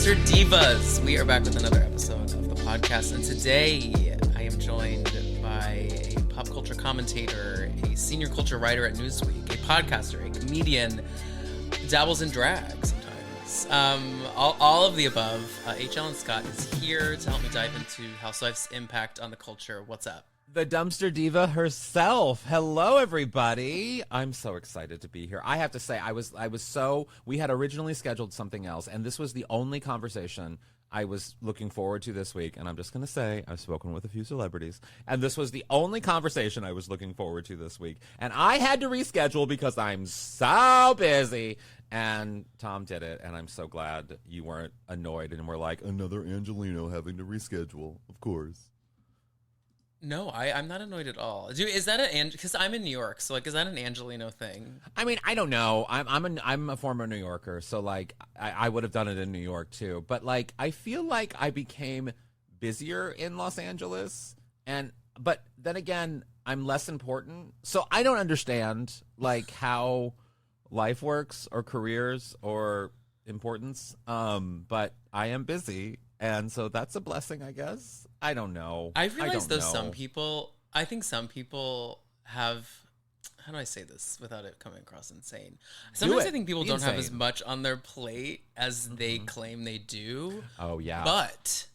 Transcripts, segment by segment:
Dumpster Divas. We are back with another episode of the podcast, and today I am joined by a pop culture commentator, a senior culture writer at Newsweek, a podcaster, a comedian, dabbles in drag sometimes. All of the above. H. Ellen Scott is here to help me dive into Housewives' impact on the culture. What's up? The dumpster diva herself. Hello, everybody. I'm so excited to be here. I have to say, we had originally scheduled something else, and this was the only conversation I was looking forward to this week. And I'm just going to say, I've spoken with a few celebrities, and this was the only conversation I was looking forward to this week. And I had to reschedule because I'm so busy. And Tom did it, and I'm so glad you weren't annoyed and were like, another Angelino having to reschedule, of course. No, I'm not annoyed at all. Dude, is that because I'm in New York, so like, is that an Angelino thing? I mean, I don't know. I'm a former New Yorker, so like I would have done it in New York too. But like I feel like I became busier in Los Angeles, but then again, I'm less important. So I don't understand like how life works or careers or importance. But I am busy. And so that's a blessing, I guess. I don't know. I realize I think some people have, how do I say this without it coming across insane? Sometimes I think people don't have as much on their plate as they claim they do. Oh, yeah. But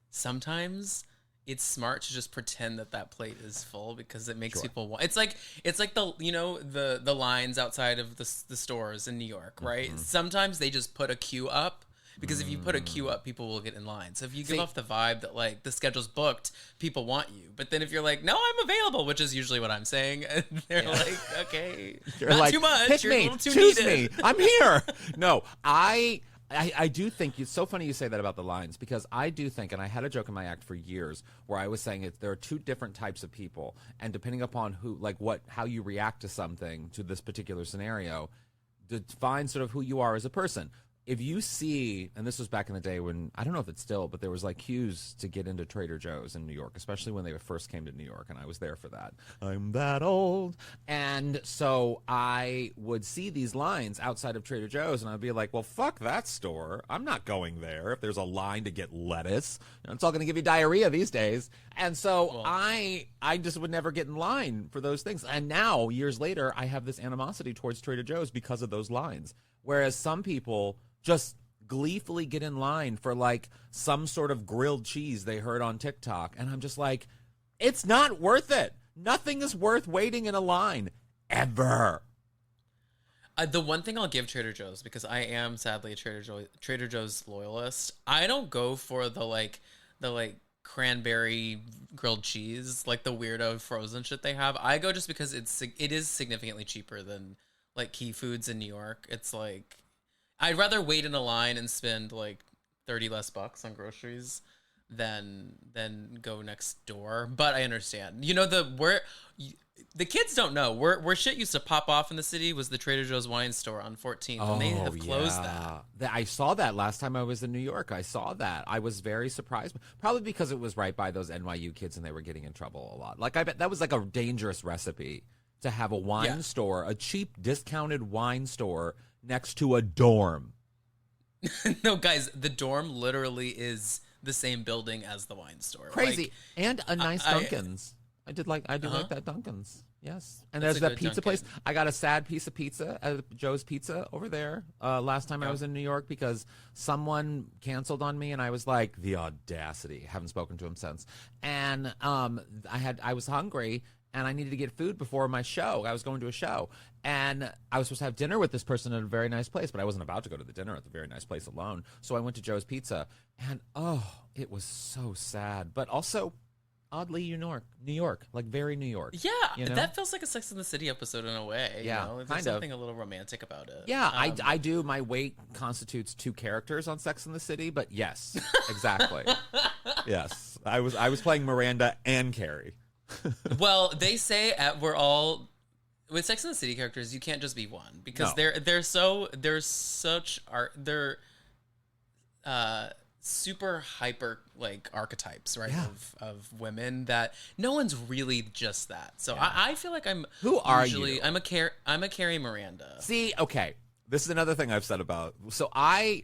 sometimes it's smart to just pretend that plate is full because it makes people want. It's like the lines outside of the stores in New York, right? Sometimes they just put a queue up. Because if you put a queue up, people will get in line. So if you give off the vibe that, like, the schedule's booked, people want you. But then if you're like, no, I'm available, which is usually what I'm saying, and they're like, okay, you're not like, too much. Pick you're me, a little too choose needed. me. I'm here. No, I do think it's so funny you say that about the lines, because I do think, and I had a joke in my act for years where I was saying there are two different types of people, and depending upon how you react to something, to this particular scenario, define sort of who you are as a person. If you see, and this was back in the day when, I don't know if it's still, but there was like queues to get into Trader Joe's in New York, especially when they first came to New York, and I was there for that. I'm that old. And so I would see these lines outside of Trader Joe's, and I'd be like, well, fuck that store. I'm not going there if there's a line to get lettuce. It's all going to give you diarrhea these days. And so I just would never get in line for those things. And now, years later, I have this animosity towards Trader Joe's because of those lines. Whereas some people just gleefully get in line for like some sort of grilled cheese they heard on TikTok. And I'm just like, it's not worth it. Nothing is worth waiting in a line ever. The one thing I'll give Trader Joe's, because I am sadly a Trader Joe's loyalist, I don't go for the cranberry grilled cheese, like the weirdo frozen shit they have. I go just because it is significantly cheaper than like Key Foods in New York. It's like, I'd rather wait in a line and spend like $30 less on groceries than go next door. But I understand. You know, the kids don't know where shit used to pop off in the city was the Trader Joe's wine store on 14th, and they have closed that. I saw that last time I was in New York. I saw that. I was very surprised, probably because it was right by those NYU kids and they were getting in trouble a lot. Like I bet that was like a dangerous recipe to have a wine store, a cheap discounted wine store next to a dorm. No, guys, the dorm literally is the same building as the wine store. Crazy. Like, and a nice Dunkin's. I do like that Dunkin's. Yes. And there's that pizza place. I got a sad piece of pizza at Joe's Pizza over there last time I was in New York because someone canceled on me, and I was like, the audacity. Haven't spoken to him since. And I was hungry, and I needed to get food before my show. I was going to a show. And I was supposed to have dinner with this person at a very nice place, but I wasn't about to go to the dinner at the very nice place alone. So I went to Joe's Pizza. And, it was so sad. But also, oddly, New York, like very New York. Yeah, you know? That feels like a Sex and the City episode in a way. Yeah, you know? There's something a little romantic about it. Yeah, I do. My weight constitutes 2 characters on Sex and the City, but yes, exactly. Yes, I was playing Miranda and Carrie. Well, they say we're all with Sex and the City characters. You can't just be one because they're super hyper like archetypes, right? Yeah. Of women that no one's really just that. So I feel like I'm. Who are you? I'm a Carrie Miranda. See, okay, this is another thing I've said about. So I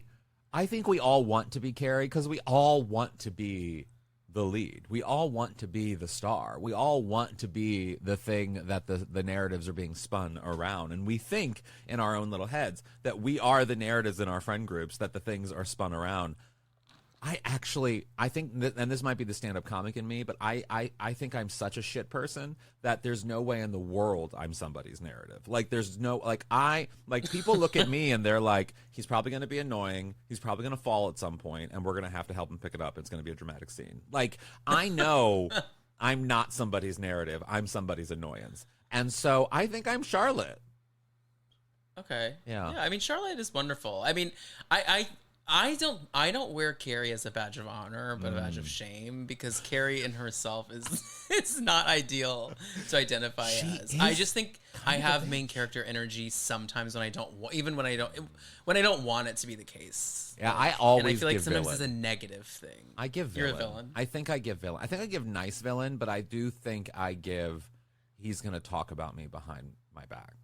I think we all want to be Carrie because we all want to be the lead. We all want to be the star. We all want to be the thing that the narratives are being spun around. And we think in our own little heads that we are the narratives in our friend groups, that the things are spun around. I think, and this might be the stand-up comic in me, but I think I'm such a shit person that there's no way in the world I'm somebody's narrative. Like, there's no, people look at me and they're like, he's probably going to be annoying. He's probably going to fall at some point, and we're going to have to help him pick it up. It's going to be a dramatic scene. Like, I know I'm not somebody's narrative. I'm somebody's annoyance. And so I think I'm Charlotte. Okay. Yeah. I mean, Charlotte is wonderful. I mean, I don't wear Carrie as a badge of honor, but a badge of shame, because Carrie in herself is it's not ideal to identify as. I just think I have main character energy sometimes when I don't when I don't want it to be the case. Yeah, I always and I feel like give sometimes villain. it's a negative thing. I give villain. You're a villain. I think I give villain. I think I give nice villain, but I do think I give he's going to talk about me behind my back.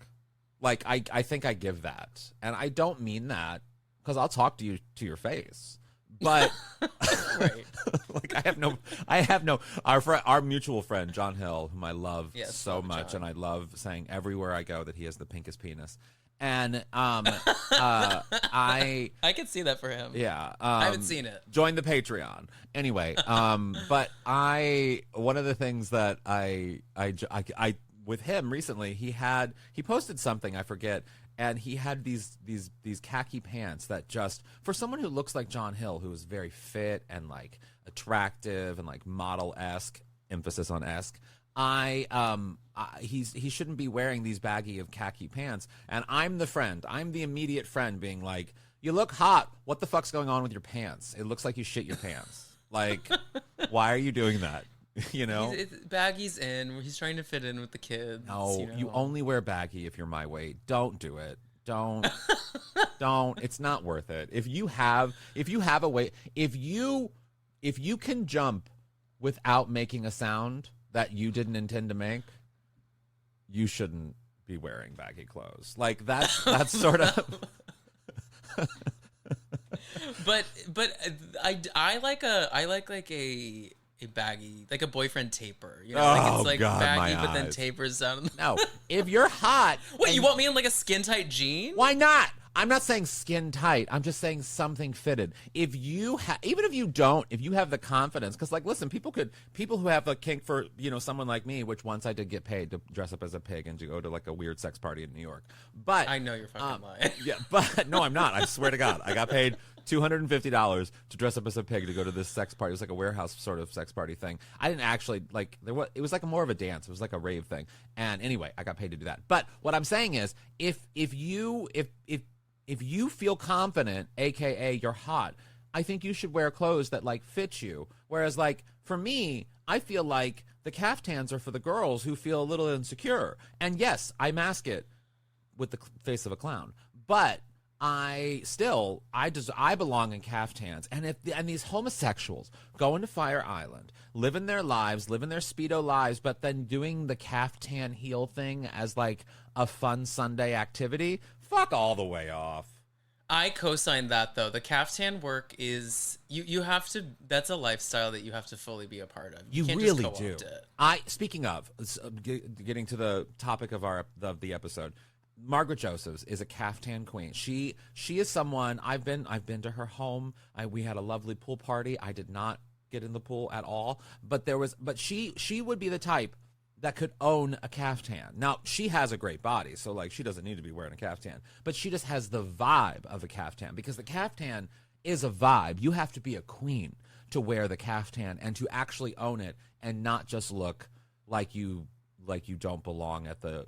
Like, I think I give that. And I don't mean that, because I'll talk to you to your face, but right. like I have no. Our mutual friend John Hill, whom I love so much, John. and I love saying everywhere I go that he has the pinkest penis. And I could see that for him. Yeah, I haven't seen it. Join the Patreon anyway. But one of the things that I with him recently, he posted something, I forget. And he had these khaki pants that just, for someone who looks like John Hill, who is very fit and like attractive and like model-esque, emphasis on esque, he shouldn't be wearing these baggy of khaki pants. And I'm the immediate friend being like, you look hot. What the fuck's going on with your pants? It looks like you shit your pants. Like, why are you doing that? You know, baggy's in. He's trying to fit in with the kids. No, you only wear baggy if you're my weight. Don't do it. Don't. It's not worth it. If you have a weight, if you can jump without making a sound that you didn't intend to make, you shouldn't be wearing baggy clothes. Like, that's sort of. but I like a baggy, like a boyfriend taper, you know, like it's like God, baggy, but then tapers down. No, if you're hot. Wait, you want me in like a skin tight jean? Why not? I'm not saying skin tight. I'm just saying something fitted. If you even if you don't, if you have the confidence, because like, listen, people who have a kink for, you know, someone like me, which once I did get paid to dress up as a pig and to go to like a weird sex party in New York. But I know you're fucking lying. Yeah, but no, I'm not. I swear to God, I got paid $250 to dress up as a pig to go to this sex party. It was like a warehouse sort of sex party thing. I didn't actually like it was like more of a dance. It was like a rave thing. And anyway, I got paid to do that. But what I'm saying is, if you feel confident, aka you're hot, I think you should wear clothes that like fit you. Whereas like for me, I feel like the caftans are for the girls who feel a little insecure. And yes, I mask it with the face of a clown, but I belong in caftans. And these homosexuals go into Fire Island, living their Speedo lives, but then doing the caftan heel thing as like a fun Sunday activity, fuck all the way off. I co-sign that, though. The caftan work is you have to. That's a lifestyle that you have to fully be a part of. You can't really just do. it. Speaking of getting to the topic of the episode, Margaret Josephs is a caftan queen. She is someone I've been to her home. We had a lovely pool party. I did not get in the pool at all, but she would be the type that could own a caftan. Now, she has a great body, so like she doesn't need to be wearing a caftan, but she just has the vibe of a caftan, because the caftan is a vibe. You have to be a queen to wear the caftan and to actually own it and not just look like you don't belong at the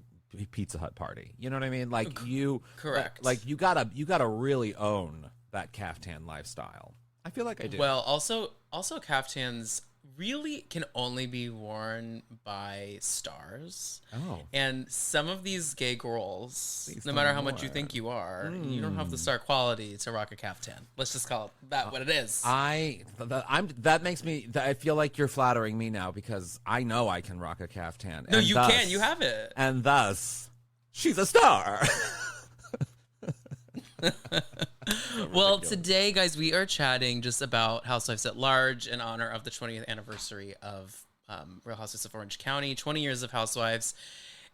Pizza Hut party. You know what I mean? Like you correct. Like you gotta really own that caftan lifestyle. I feel like I do. Well, also caftans really can only be worn by stars. Oh. And some of these gay girls, no matter how much you think you are, you don't have the star quality to rock a caftan. Let's just call that what it is. That makes me. I feel like you're flattering me now, because I know I can rock a caftan. No, you can. You have it. And thus, she's a star. Well, ridiculous. today, guys, we are chatting just about Housewives at Large in honor of the 20th anniversary of Real Housewives of Orange County, 20 years of Housewives.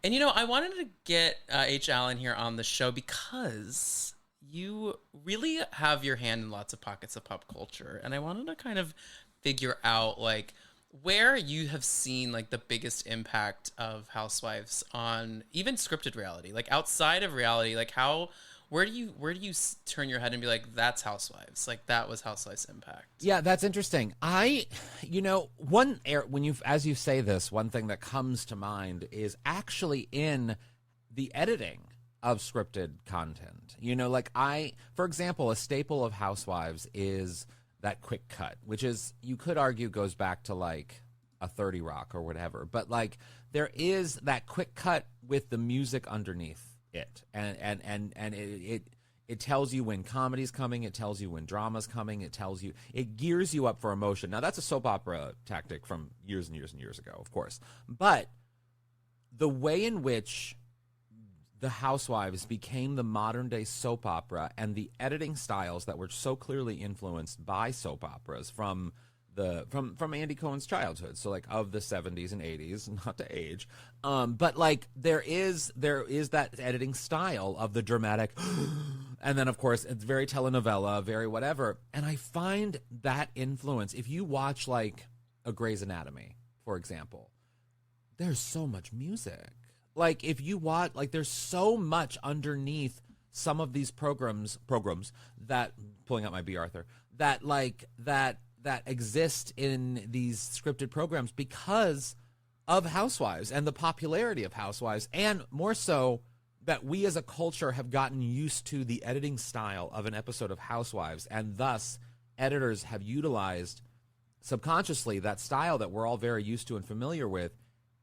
And, I wanted to get H. Allen here on the show because you really have your hand in lots of pockets of pop culture. And I wanted to kind of figure out, like, where you have seen, like, the biggest impact of Housewives on even scripted reality. Like, outside of reality, like, where do you turn your head and be like, that's Housewives, like that was Housewives impact? Yeah, that's interesting. As you say this, one thing that comes to mind is actually in the editing of scripted content. For example, a staple of Housewives is that quick cut, which is, you could argue, goes back to like a 30 Rock or whatever, but like there is that quick cut with the music underneath it, and it tells you when comedy's coming, it tells you when drama's coming, it gears you up for emotion. Now, that's a soap opera tactic from years and years and years ago, of course, but the way in which the Housewives became the modern day soap opera, and the editing styles that were so clearly influenced by soap operas from Andy Cohen's childhood, so like of the 70s and 80s, not to age, but like there is that editing style of the dramatic, and then of course it's very telenovela, very whatever, and I find that influence. If you watch like a Grey's Anatomy, for example, there's so much music. Like if you watch, like there's so much underneath some of these programs that, pulling out my B. Arthur, that exist in these scripted programs because of Housewives and the popularity of Housewives, and more so that we as a culture have gotten used to the editing style of an episode of Housewives, and thus editors have utilized subconsciously that style that we're all very used to and familiar with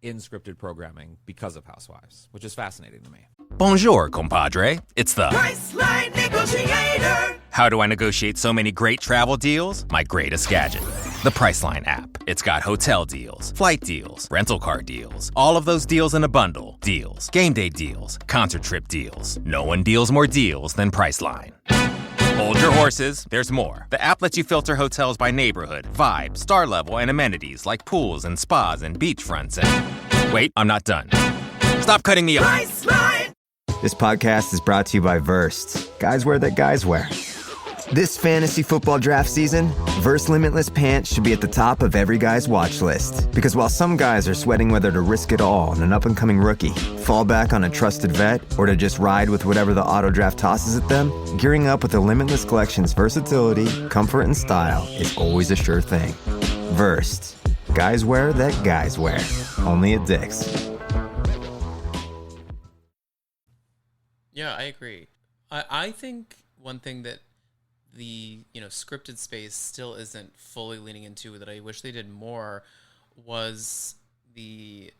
in scripted programming because of Housewives, which is fascinating to me. Bonjour, compadre. It's the Priceline Negotiator. How do I negotiate so many great travel deals? My greatest gadget, the Priceline app. It's got hotel deals, flight deals, rental car deals, all of those deals in a bundle. Deals, game day deals, concert trip deals. No one deals more deals than Priceline. Hold your horses, there's more. The app lets you filter hotels by neighborhood, vibe, star level, and amenities like pools and spas and beachfronts and... Wait, I'm not done. Stop cutting me off. Priceline. This podcast is brought to you by Versed. Guys wear that guys wear. This fantasy football draft season, Verse Limitless Pants should be at the top of every guy's watch list. Because while some guys are sweating whether to risk it all on an up-and-coming rookie, fall back on a trusted vet, or to just ride with whatever the auto draft tosses at them, gearing up with the Limitless Collection's versatility, comfort, and style is always a sure thing. Versed. Guys wear that guys wear. Only at Dick's. Yeah, I agree. I think one thing that the scripted space still isn't fully leaning into, that I wish they did more, was the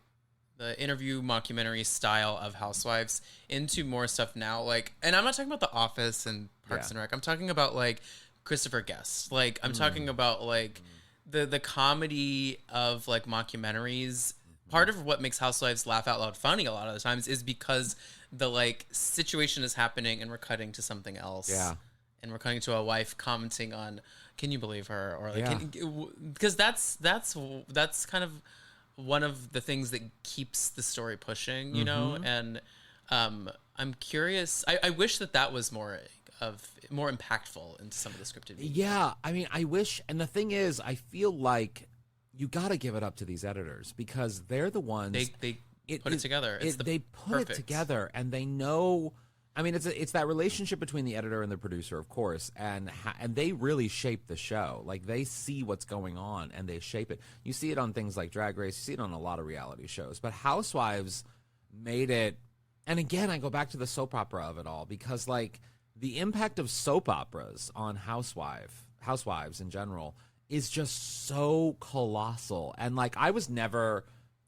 interview mockumentary style of Housewives into more stuff now. Like, and I'm not talking about The Office and Parks and Rec. I'm talking about like Christopher Guest. Like, I'm talking about like the comedy of like mockumentaries. Part of what makes Housewives laugh out loud funny a lot of the times is because the like situation is happening and we're cutting to something else. Yeah. And we're cutting to a wife commenting on, can you believe her? Or like, because that's kind of one of the things that keeps the story pushing, you know? And I'm curious. I wish that was more impactfful into some of the scripted media. Yeah, I mean, I wish, and the thing is, I feel like you got to give it up to these editors because they're the ones They put it together. They put it together, and they know. I mean, it's that relationship between the editor and the producer, of course, and they really shape the show. Like, they see what's going on and they shape it. You see it on things like Drag Race. You see it on a lot of reality shows. But Housewives made it. And again, I go back to the soap opera of it all because, like, the impact of soap operas on housewives in general is just so colossal. And like, I was never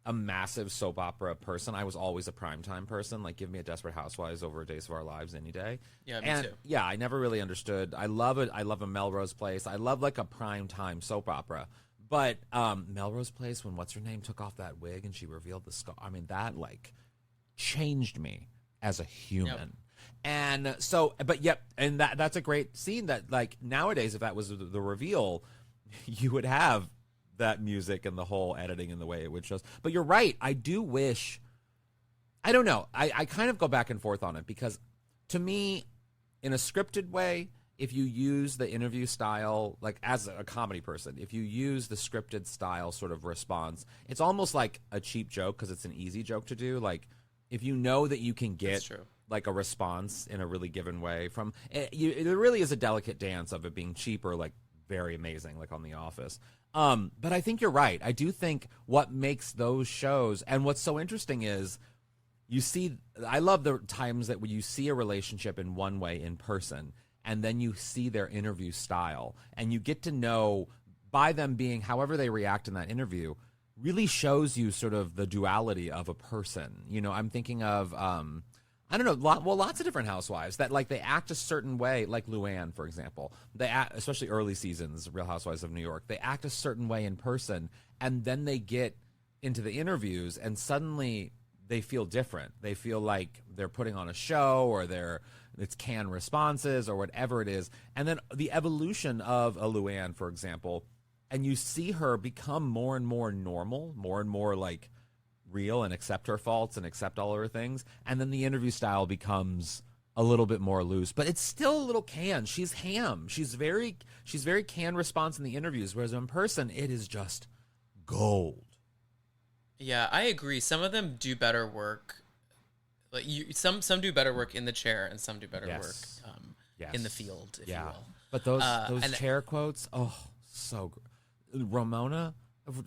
a massive soap opera person. I was always a primetime person. Like, give me a Desperate Housewives over a Days of Our Lives any day. Yeah, me too. Yeah, I never really understood. I love it. I love a Melrose Place. I love like a primetime soap opera. But Melrose Place, when what's her name took off that wig and she revealed the scar, I mean, that like changed me as a human. And so, but yep, and that's a great scene that, like, nowadays, if that was the reveal, you would have that music and the whole editing and the way it would show. But you're right. I do wish, I don't know. I kind of go back and forth on it because to me, in a scripted way, if you use the interview style, like as a comedy person, if you use the scripted style sort of response, it's almost like a cheap joke because it's an easy joke to do. Like if you know that you can get like a response in a really given way from it really is a delicate dance of it being cheap or like very amazing, like on The Office. But I think you're right. I do think what makes those shows, and what's so interesting is you see, I love the times that when you see a relationship in one way in person, and then you see their interview style, and you get to know by them being however they react in that interview, really shows you sort of the duality of a person. You know, I'm thinking of, I don't know, lots of different housewives that, like, they act a certain way, like Luann, for example. They act, especially early seasons, Real Housewives of New York, they act a certain way in person, and then they get into the interviews, and suddenly they feel different. They feel like they're putting on a show, or it's canned responses, or whatever it is. And then the evolution of a Luann, for example, and you see her become more and more normal, more and more like real, and accept her faults and accept all of her things. And then the interview style becomes a little bit more loose, but it's still a little canned. She's ham. She's very canned response in the interviews, whereas in person, it is just gold. Yeah, I agree. Some of them do better work. Like some do better work in the chair, and some do better work in the field, if you will. But those chair quotes, oh, so good. Ramona,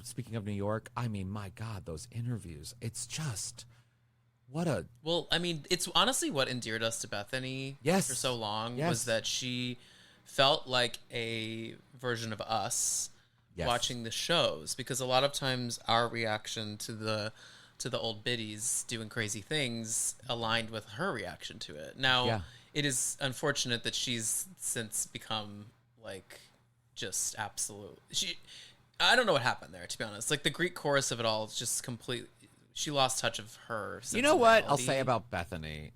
speaking of New York, I mean, my God, those interviews. It's just Well, I mean, it's honestly what endeared us to Bethany for so long was that she felt like a version of us watching the shows, because a lot of times our reaction to the old biddies doing crazy things aligned with her reaction to it. Now, it is unfortunate that she's since become like just absolute. I don't know what happened there, to be honest. Like the Greek chorus of it all is just complete. She lost touch of her. You know what I'll say about Bethany?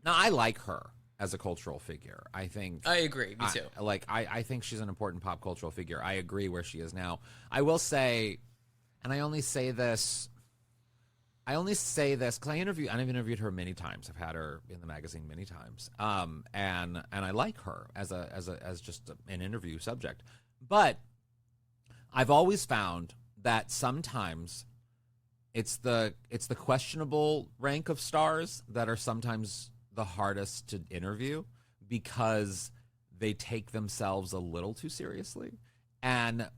Now, I like her as a cultural figure. I agree. Me too. I think she's an important pop cultural figure. I agree where she is now. I will say, and I only say this because I've interviewed her many times. I've had her in the magazine many times. And I like her as just an interview subject. But I've always found that sometimes it's the questionable rank of stars that are sometimes the hardest to interview, because they take themselves a little too seriously. And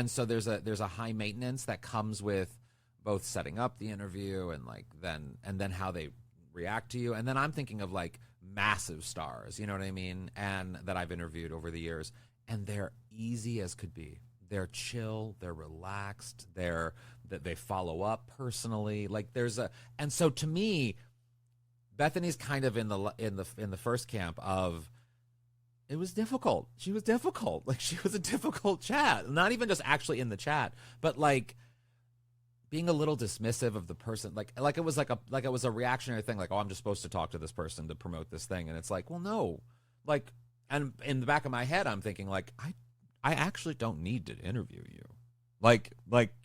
so there's a high maintenance that comes with both setting up the interview and then how they react to you. And then I'm thinking of like massive stars, you know what I mean? And that I've interviewed over the years, and they're easy as could be. They're chill, they're relaxed, they follow up personally. Like and so to me, Bethany's kind of in the first camp of, it was difficult. She was difficult. Like, she was a difficult chat. Not even just actually in the chat, but like being a little dismissive of the person. Like it was it was a reactionary thing. Like, oh, I'm just supposed to talk to this person to promote this thing. And it's like, well, no. Like, and in the back of my head, I'm thinking like, I actually don't need to interview you. Like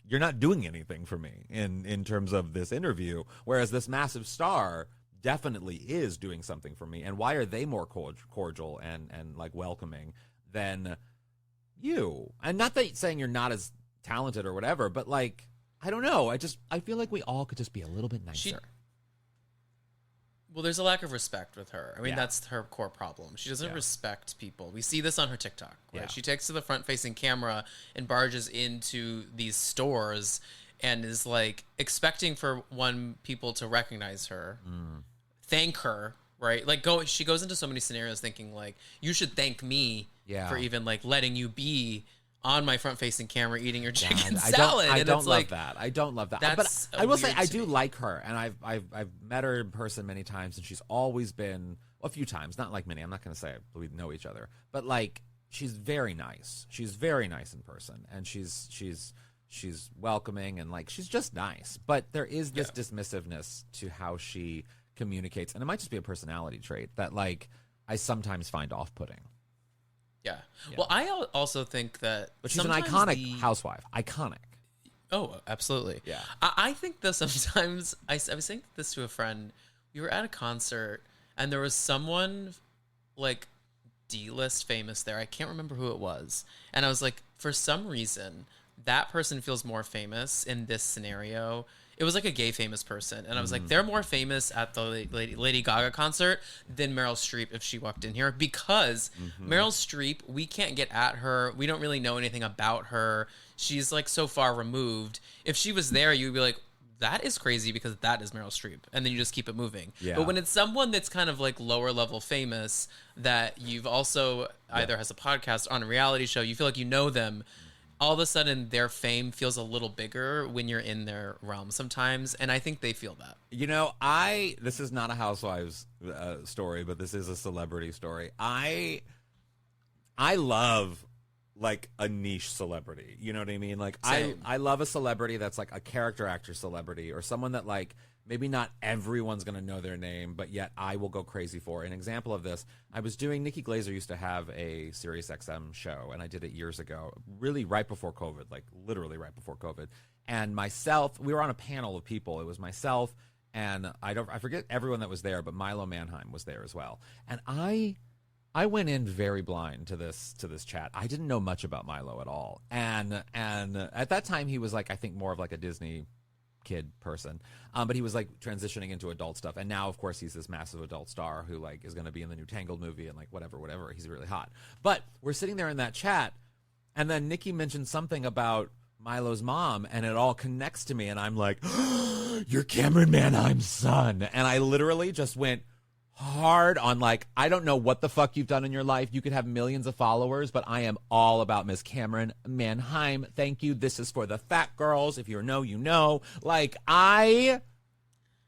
you're not doing anything for me in terms of this interview. Whereas this massive star definitely is doing something for me. And why are they more cordial and like welcoming than you? And not that saying you're not as talented or whatever, but like, I don't know. I feel like we all could just be a little bit nicer. Well, there's a lack of respect with her. I mean, that's her core problem. She doesn't respect people. We see this on her TikTok, right? Yeah. She takes to the front-facing camera and barges into these stores and is like expecting for people to recognize her, thank her, right? Like she goes into so many scenarios thinking like, you should thank me for even like letting you be on my front-facing camera eating your chicken salad. I don't love that. I don't love that. But I will say I do like her, and I've met her in person many times, and she's always been a few times, not like many. I'm not going to say we know each other, but like she's very nice. She's very nice in person, and she's welcoming, and like she's just nice. But there is this dismissiveness to how she communicates, and it might just be a personality trait that like I sometimes find off-putting. Yeah. Well, I also think that, but she's an iconic housewife. Iconic. Oh, absolutely. Yeah. I think that sometimes I was saying this to a friend. We were at a concert and there was someone like D-list famous there. I can't remember who it was. And I was like, for some reason, that person feels more famous in this scenario. It was like a gay famous person. And I was like, they're more famous at the Lady Gaga concert than Meryl Streep if she walked in here. Because Meryl Streep, we can't get at her. We don't really know anything about her. She's like so far removed. If she was there, you'd be like, that is crazy because that is Meryl Streep. And then you just keep it moving. Yeah. But when it's someone that's kind of like lower level famous that you've also either has a podcast on a reality show, you feel like you know them, all of a sudden their fame feels a little bigger when you're in their realm sometimes. And I think they feel that. You know, this is not a Housewives story, but this is a celebrity story. I love like a niche celebrity. You know what I mean? Like I love a celebrity that's like a character actor celebrity, or someone that like maybe not everyone's going to know their name, but yet I will go crazy for. An example of this, I was doing, Nikki Glazer used to have a Sirius XM show, and I did it years ago, really right before COVID, like literally right before COVID. And myself, we were on a panel of people. It was myself and I forget everyone that was there, but Milo Manheim was there as well. And I went in very blind to this chat. I didn't know much about Milo at all. And at that time he was like, I think more of like a Disney kid person, but he was like transitioning into adult stuff, and now of course he's this massive adult star who like is going to be in the new Tangled movie and like whatever, he's really hot. But we're sitting there in that chat, and then Nikki mentioned something about Milo's mom, and it all connects to me, and I'm like, you're Cameron Manheim's son. And I literally just went hard on like, I don't know what the fuck you've done in your life. You could have millions of followers, but I am all about Miss Cameron Manheim. Thank you. This is for the fat girls. If you know, you know. Like, I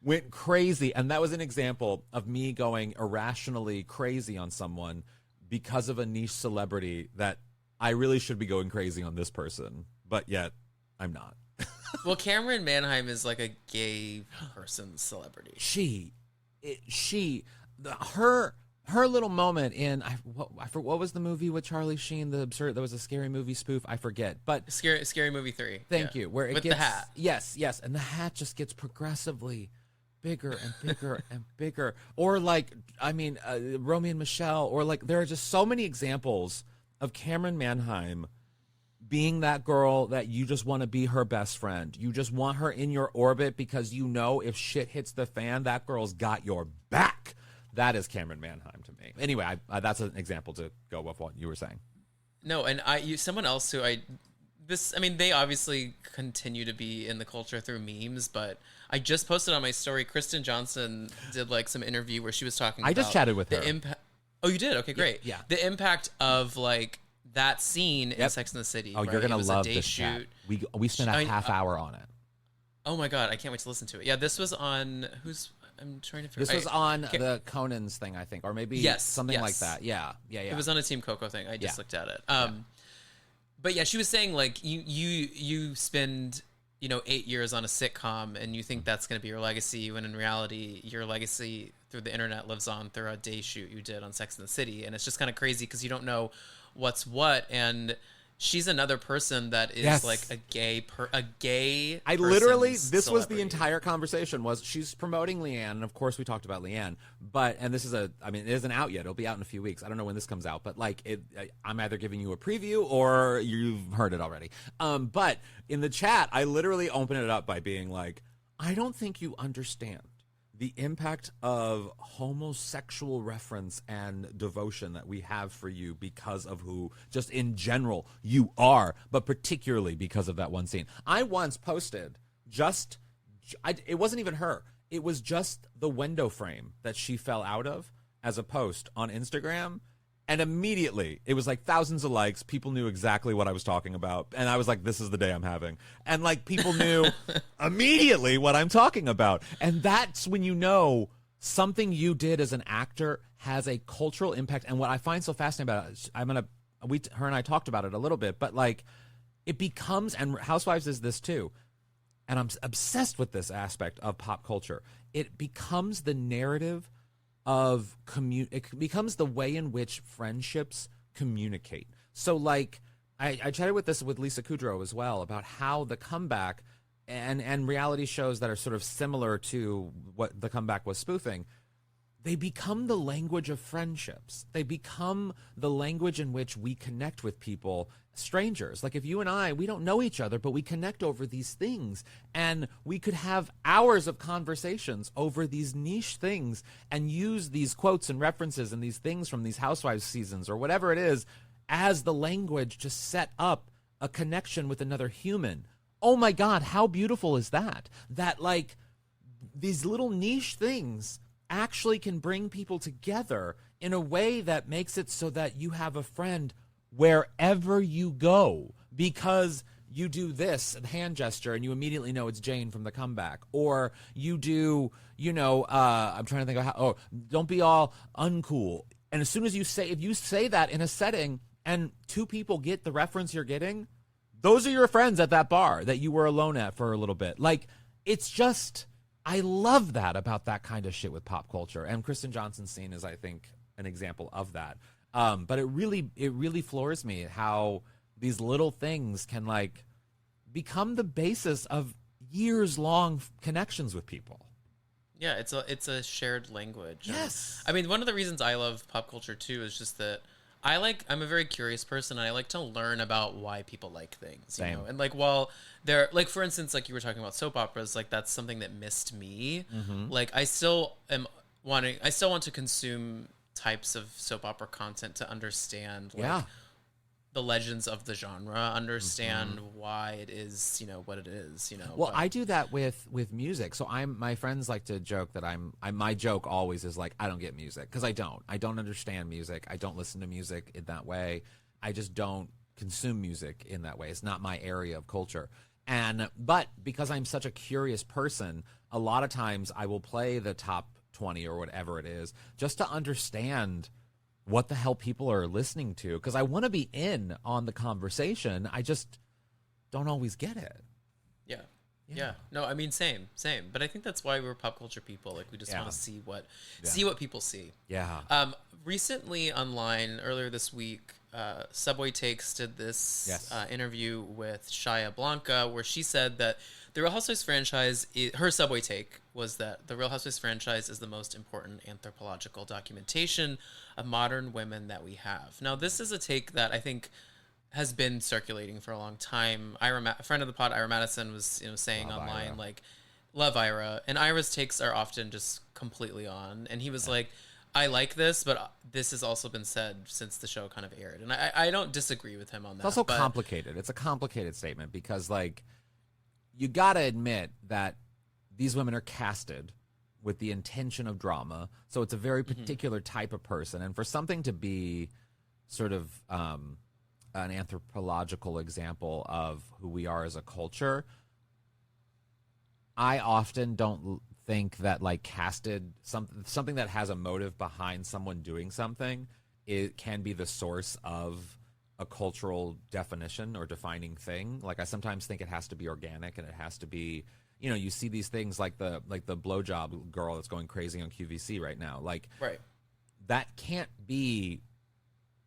went crazy, and that was an example of me going irrationally crazy on someone because of a niche celebrity that I really should be going crazy on this person, but yet I'm not. Well, Cameron Manheim is like a gay person celebrity. Her little moment in what was the movie with Charlie Sheen? There was a Scary Movie spoof. I forget, but Scary Movie 3. Thank you. Where it with gets, the hat. Yes, and the hat just gets progressively bigger and bigger and bigger. Or like, I mean, Romy and Michelle. Or like, there are just so many examples of Cameron Manheim being that girl that you just want to be her best friend. You just want her in your orbit because you know if shit hits the fan, that girl's got your back. That is Cameron Manheim to me. Anyway, that's an example to go with what you were saying. No, and someone else who they obviously continue to be in the culture through memes, but I just posted on my story, Kristen Johnson did like some interview where she was talking about just chatted with her. Oh, you did? Okay, great. Yeah. The impact of like that scene in Sex and the City. Oh, right? You're gonna love this shoot. Chat. We spent a half hour on it. Oh my god, I can't wait to listen to it. Yeah, this was on I'm trying to figure. This was on the Conan's thing, I think, or maybe something like that. Yeah. It was on a Team Coco thing. I just looked at it. But yeah, she was saying like you spend 8 years on a sitcom and you think that's going to be your legacy, when in reality your legacy through the internet lives on through a day shoot you did on Sex and the City, and it's just kind of crazy because you don't know what's what. And she's another person that is like a gay I literally, this celebrity. was the entire conversation, was she's promoting Leanne, and of course we talked about Leanne, and this is it isn't out yet. It'll be out in a few weeks. I don't know when this comes out, but like I'm either giving you a preview or you've heard it already. But in the chat, I literally open it up by being like, I don't think you understand the impact of homosexual reference and devotion that we have for you because of who, just in general, you are, but particularly because of that one scene. I once posted it wasn't even her. It was just the window frame that she fell out of as a post on Instagram. And immediately, it was like thousands of likes. People knew exactly what I was talking about. And I was like, this is the day I'm having. And like, people knew immediately what I'm talking about. And that's when you know something you did as an actor has a cultural impact. And what I find so fascinating about it, her and I talked about it a little bit, but like, it becomes, and Housewives is this too, and I'm obsessed with this aspect of pop culture. It becomes the narrative of it becomes the way in which friendships communicate. So like I chatted with this with Lisa Kudrow as well about how the comeback and reality shows that are sort of similar to what the comeback was spoofing, they become the language of friendships. They become the language in which we connect with people, strangers. Like if you and I, we don't know each other, but we connect over these things. And we could have hours of conversations over these niche things and use these quotes and references and these things from these Housewives seasons or whatever it is as the language to set up a connection with another human. Oh my God, how beautiful is that? That like these little niche things actually can bring people together in a way that makes it so that you have a friend wherever you go because you do this hand gesture and you immediately know it's Jane from the comeback, or you do, I'm trying to think of how, don't be all uncool. And as soon as if you say that in a setting and two people get the reference you're getting, those are your friends at that bar that you were alone at for a little bit. Like, it's just, I love that about that kind of shit with pop culture. And Kristen Johnson's scene is, I think, an example of that. But it really floors me how these little things can like become the basis of years-long connections with people. Yeah, it's a shared language. Yes. And, I mean, one of the reasons I love pop culture too is just that I'm a very curious person, and I like to learn about why people like things, you know? And like, while they're like, for instance, like you were talking about soap operas, like that's something that missed me. Like I still want to consume types of soap opera content to understand like the legends of the genre, understand why it is, what it is, Well, I do that with music. So my friends like to joke that my joke always is like, I don't get music, because I don't understand music. I don't listen to music in that way. I just don't consume music in that way. It's not my area of culture. But because I'm such a curious person, a lot of times I will play the top 20 or whatever it is just to understand what the hell people are listening to, because I want to be in on the conversation. I just don't always get it. Yeah. No, I mean, same. But I think that's why we're pop culture people. Like, we just want to see what people see. Yeah. Recently online, earlier this week, Subway Takes did this interview with Shia Blanca, where she said that the Real Housewives franchise, her Subway take was that the Real Housewives franchise is the most important anthropological documentation of modern women that we have. Now, this is a take that I think has been circulating for a long time. A friend of the pod, Ira Madison, was saying Love online, Ira. like, love Ira. And Ira's takes are often just completely on. And he was like, I like this, but this has also been said since the show kind of aired. And I don't disagree with him on that. It's also complicated. It's a complicated statement because, like, you got to admit that these women are casted with the intention of drama. So it's a very particular type of person. And for something to be sort of an anthropological example of who we are as a culture, I often don't think that, like, casted something that has a motive behind someone doing something, it can be the source of a cultural definition or defining thing. Like, I sometimes think it has to be organic, and it has to be, you see these things like the blowjob girl that's going crazy on QVC right now. Like, that can't be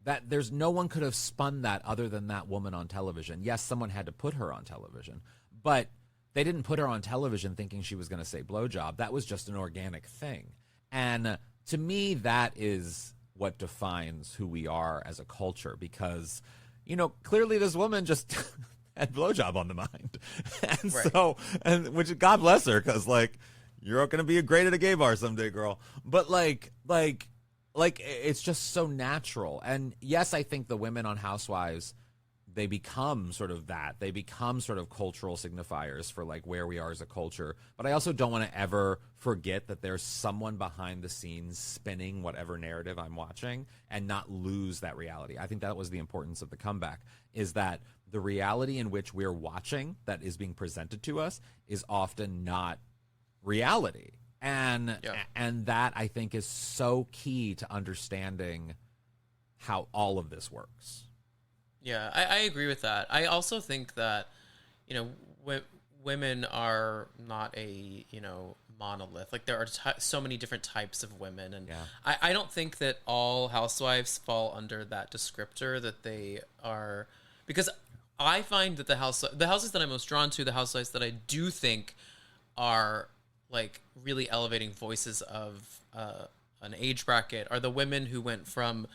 that. There's no one could have spun that other than that woman on television. Yes, someone had to put her on television, but they didn't put her on television thinking she was going to say blowjob. That was just an organic thing. And to me, that is what defines who we are as a culture, because, clearly this woman just had blowjob on the mind. And so, which, God bless her, because, like, you're going to be great at a gay bar someday, girl. But like, it's just so natural. And yes, I think the women on Housewives, they become sort of that. They become sort of cultural signifiers for, like, where we are as a culture. But I also don't want to ever forget that there's someone behind the scenes spinning whatever narrative I'm watching and not lose that reality. I think that was the importance of the comeback, is that the reality in which we're watching that is being presented to us is often not reality. And that, I think, is so key to understanding how all of this works. Yeah, I agree with that. I also think that, women are not a, monolith. Like there are so many different types of women, and I don't think that all housewives fall under that descriptor that they are, because I find that the houses that I'm most drawn to, the housewives that I do think are like really elevating voices of an age bracket, are the women who went from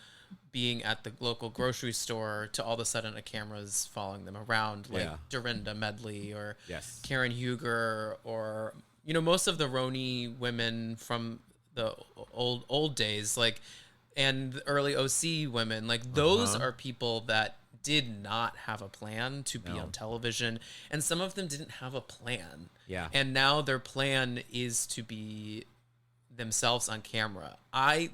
being at the local grocery store to all of a sudden a camera's following them around, like Dorinda Medley or Karen Huger, or most of the Roni women from the old days, like, and the early OC women, like those are people that did not have a plan to be on television, and some of them didn't have a plan. And now their plan is to be themselves on camera.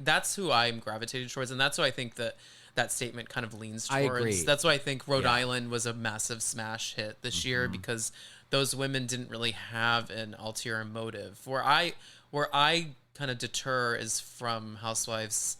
That's who I'm gravitated towards, and that's who I think that statement kind of leans towards. I agree. That's why I think Rhode Island was a massive smash hit this year, because those women didn't really have an ulterior motive. Where I kind of deter is from Housewives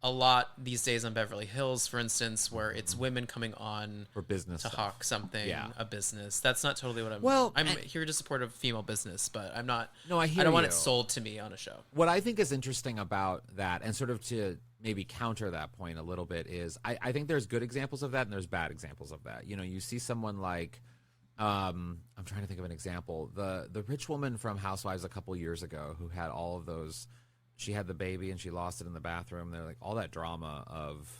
a lot these days on Beverly Hills, for instance, where it's women coming on for business to stuff. hawk something, a business. That's not totally what I'm. I'm here to support a female business, but I'm not. No, I don't want it sold to me on a show. What I think is interesting about that, and sort of to maybe counter that point a little bit, is I think there's good examples of that and there's bad examples of that. You see someone like, I'm trying to think of an example. The rich woman from Housewives a couple years ago who had all of those. She had the baby and she lost it in the bathroom. They're like all that drama of,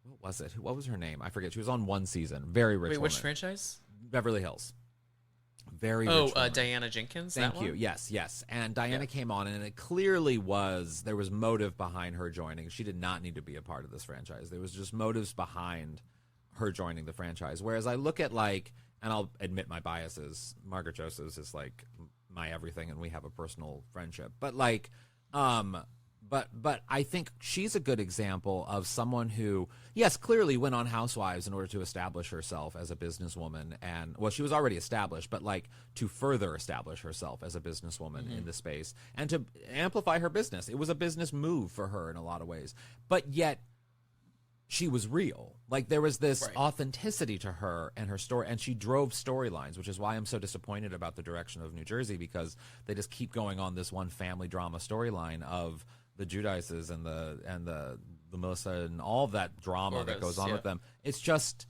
what was it? What was her name? I forget. She was on one season. Very rich. Wait, woman. which franchise? Beverly Hills. Very rich. Oh, Diana Jenkins. Thank you. Yes. And Diana came on, and it clearly there was motive behind her joining. She did not need to be a part of this franchise. There was just motives behind her joining the franchise. Whereas I look at and I'll admit my biases. Margaret Josephs is like my everything, and we have a personal friendship. But But I think she's a good example of someone who, yes, clearly went on Housewives in order to establish herself as a businesswoman. And, well, she was already established, but to further establish herself as a businesswoman in the space and to amplify her business. It was a business move for her in a lot of ways. But yet she was real. There was this authenticity to her and her story, and she drove storylines, which is why I'm so disappointed about the direction of New Jersey, because they just keep going on this one family drama storyline of the Judices and the Melissa and all of that drama that goes on with them. It's just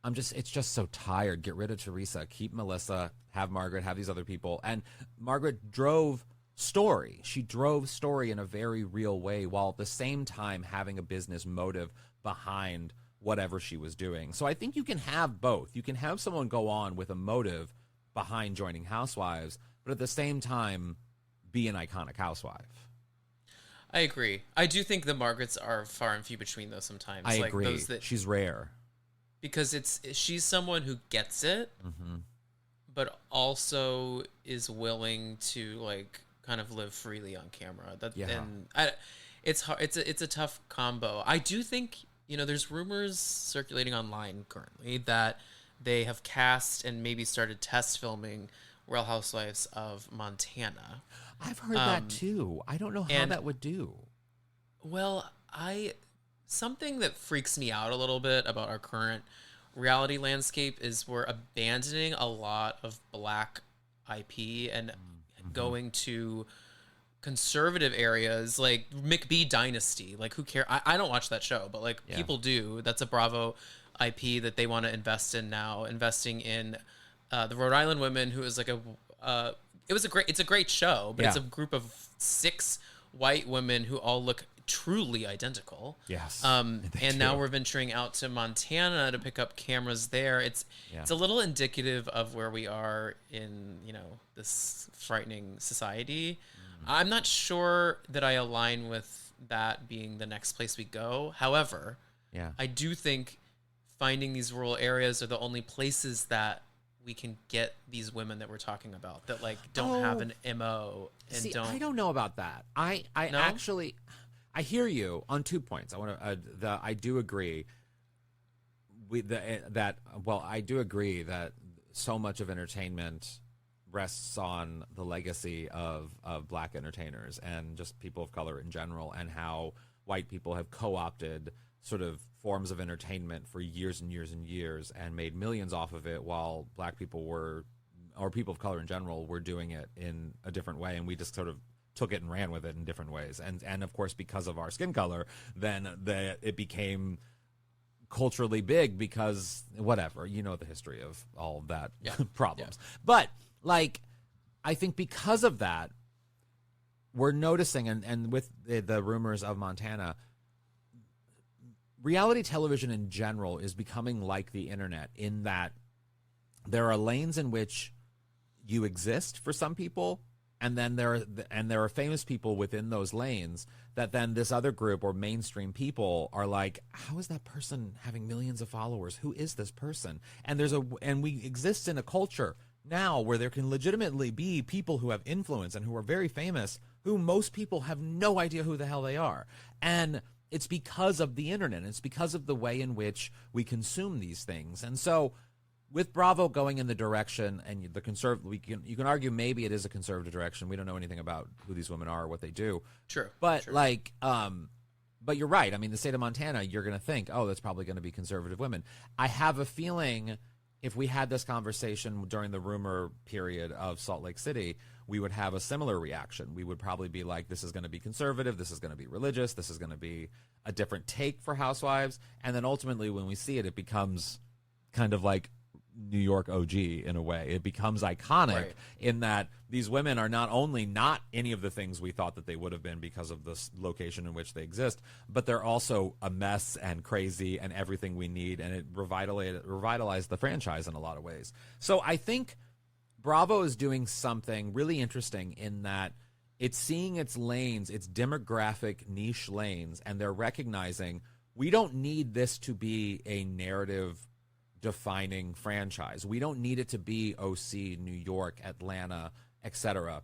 so tired. Get rid of Teresa, keep Melissa, have Margaret, have these other people. And Margaret drove story. She drove story in a very real way, while at the same time having a business motive behind whatever she was doing. So I think you can have both. You can have someone go on with a motive behind joining Housewives, but at the same time be an iconic housewife. I agree. I do think the Margarets are far and few between, though, sometimes. I agree. She's rare. Because she's someone who gets it, but also is willing to, kind of live freely on camera. It's hard. It's a tough combo. I do think, there's rumors circulating online currently that they have cast and maybe started test filming Real Housewives of Montana. I've heard that too. I don't know how that would do. Well, something that freaks me out a little bit about our current reality landscape is we're abandoning a lot of Black IP and going to conservative areas like McBee Dynasty. Who cares? I don't watch that show, but people do. That's a Bravo IP that they want to invest in now. Investing in the Rhode Island Women, who is it's a great show, but it's a group of 6 white women who all look truly identical. Yes. And now we're venturing out to Montana to pick up cameras there. It's a little indicative of where we are in, this frightening society. I'm not sure that I align with that being the next place we go. However, I do think finding these rural areas are the only places that we can get these women that we're talking about that don't have an MO and I don't know about that. I actually, I hear you on 2 points. I do agree I do agree that so much of entertainment rests on the legacy of Black entertainers and just people of color in general, and how white people have co-opted sort of forms of entertainment for years and years and years and made millions off of it, while Black people were or people of color in general were doing it in a different way, and we just sort of took it and ran with it in different ways. And of course, because of our skin color, then it became culturally big because whatever, you know, the history of all of that problems. Yeah. But like, I think because of that, we're noticing, and with the rumors of Montana, reality television in general is becoming like the internet in that there are lanes in which you exist for some people, and then there are famous people within those lanes that then this other group or mainstream people are like, how is that person having millions of followers? Who is this person? And we exist in a culture now where there can legitimately be people who have influence and who are very famous who most people have no idea who the hell they are. And it's because of the internet. It's because of the way in which we consume these things. And so with Bravo going in the direction, and you can argue maybe it is a conservative direction. We don't know anything about who these women are or what they do. True. But but you're right. I mean, the state of Montana, you're going to think, oh, that's probably going to be conservative women. I have a feeling if we had this conversation during the rumor period of Salt Lake City, we would have a similar reaction. We would probably be like, this is going to be conservative, this is going to be religious, this is going to be a different take for Housewives. And then ultimately when we see it, it becomes kind of like New York OG in a way. It becomes iconic in that these women are not only not any of the things we thought that they would have been because of this location in which they exist, but they're also a mess and crazy and everything we need, and it revitalized the franchise in a lot of ways. So I think Bravo is doing something really interesting in that it's seeing its lanes, its demographic niche lanes, and they're recognizing we don't need this to be a narrative defining franchise. We don't need it to be OC, New York, Atlanta, etc.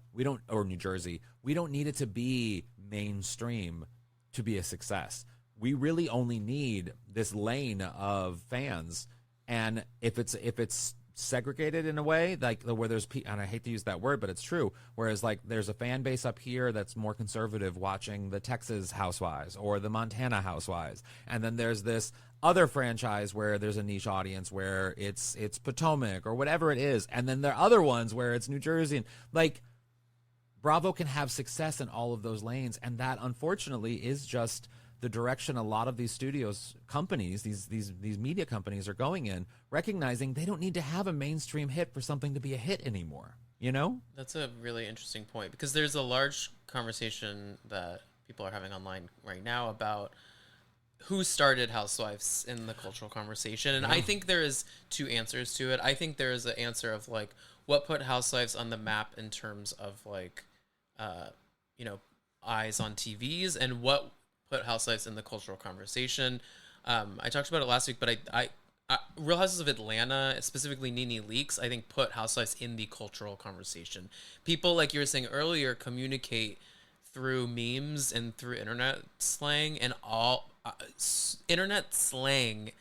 Or New Jersey. We don't need it to be mainstream to be a success. We really only need this lane of fans. And if it's segregated in a way, like where there's, and I hate to use that word, but it's true, whereas like there's a fan base up here that's more conservative watching the Texas Housewives or the Montana Housewives, and then there's this other franchise where there's a niche audience where it's Potomac or whatever it is, and then there are other ones where it's New Jersey, and like Bravo can have success in all of those lanes, and that unfortunately is just the direction a lot of these studios companies, these media companies are going in, recognizing they don't need to have a mainstream hit for something to be a hit anymore, you know? That's a really interesting point, because there's a large conversation that people are having online right now about who started Housewives in the cultural conversation. And I think there is two answers to it. I think there is an answer of like what put Housewives on the map in terms of like, eyes on TVs, and what put Housewives in the cultural conversation. I talked about it last week, but I Real Houses of Atlanta, specifically Nene Leakes, I think put Housewives in the cultural conversation. People, like you were saying earlier, communicate through memes and through internet slang, and all internet slang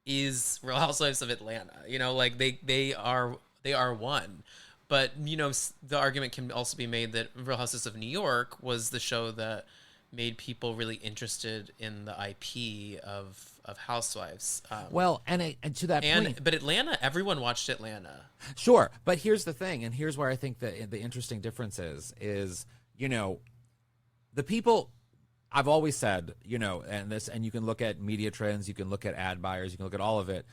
is Real Housewives of Atlanta. You know, like they are one. But you know, the argument can also be made that Real Houses of New York was the show that made people really interested in the IP of Housewives. And to that point, but Atlanta, everyone watched Atlanta. Sure, but here's the thing, and here's where I think that the interesting difference is you know, the people. I've always said, you know, and you can look at media trends, you can look at ad buyers, you can look at all of it.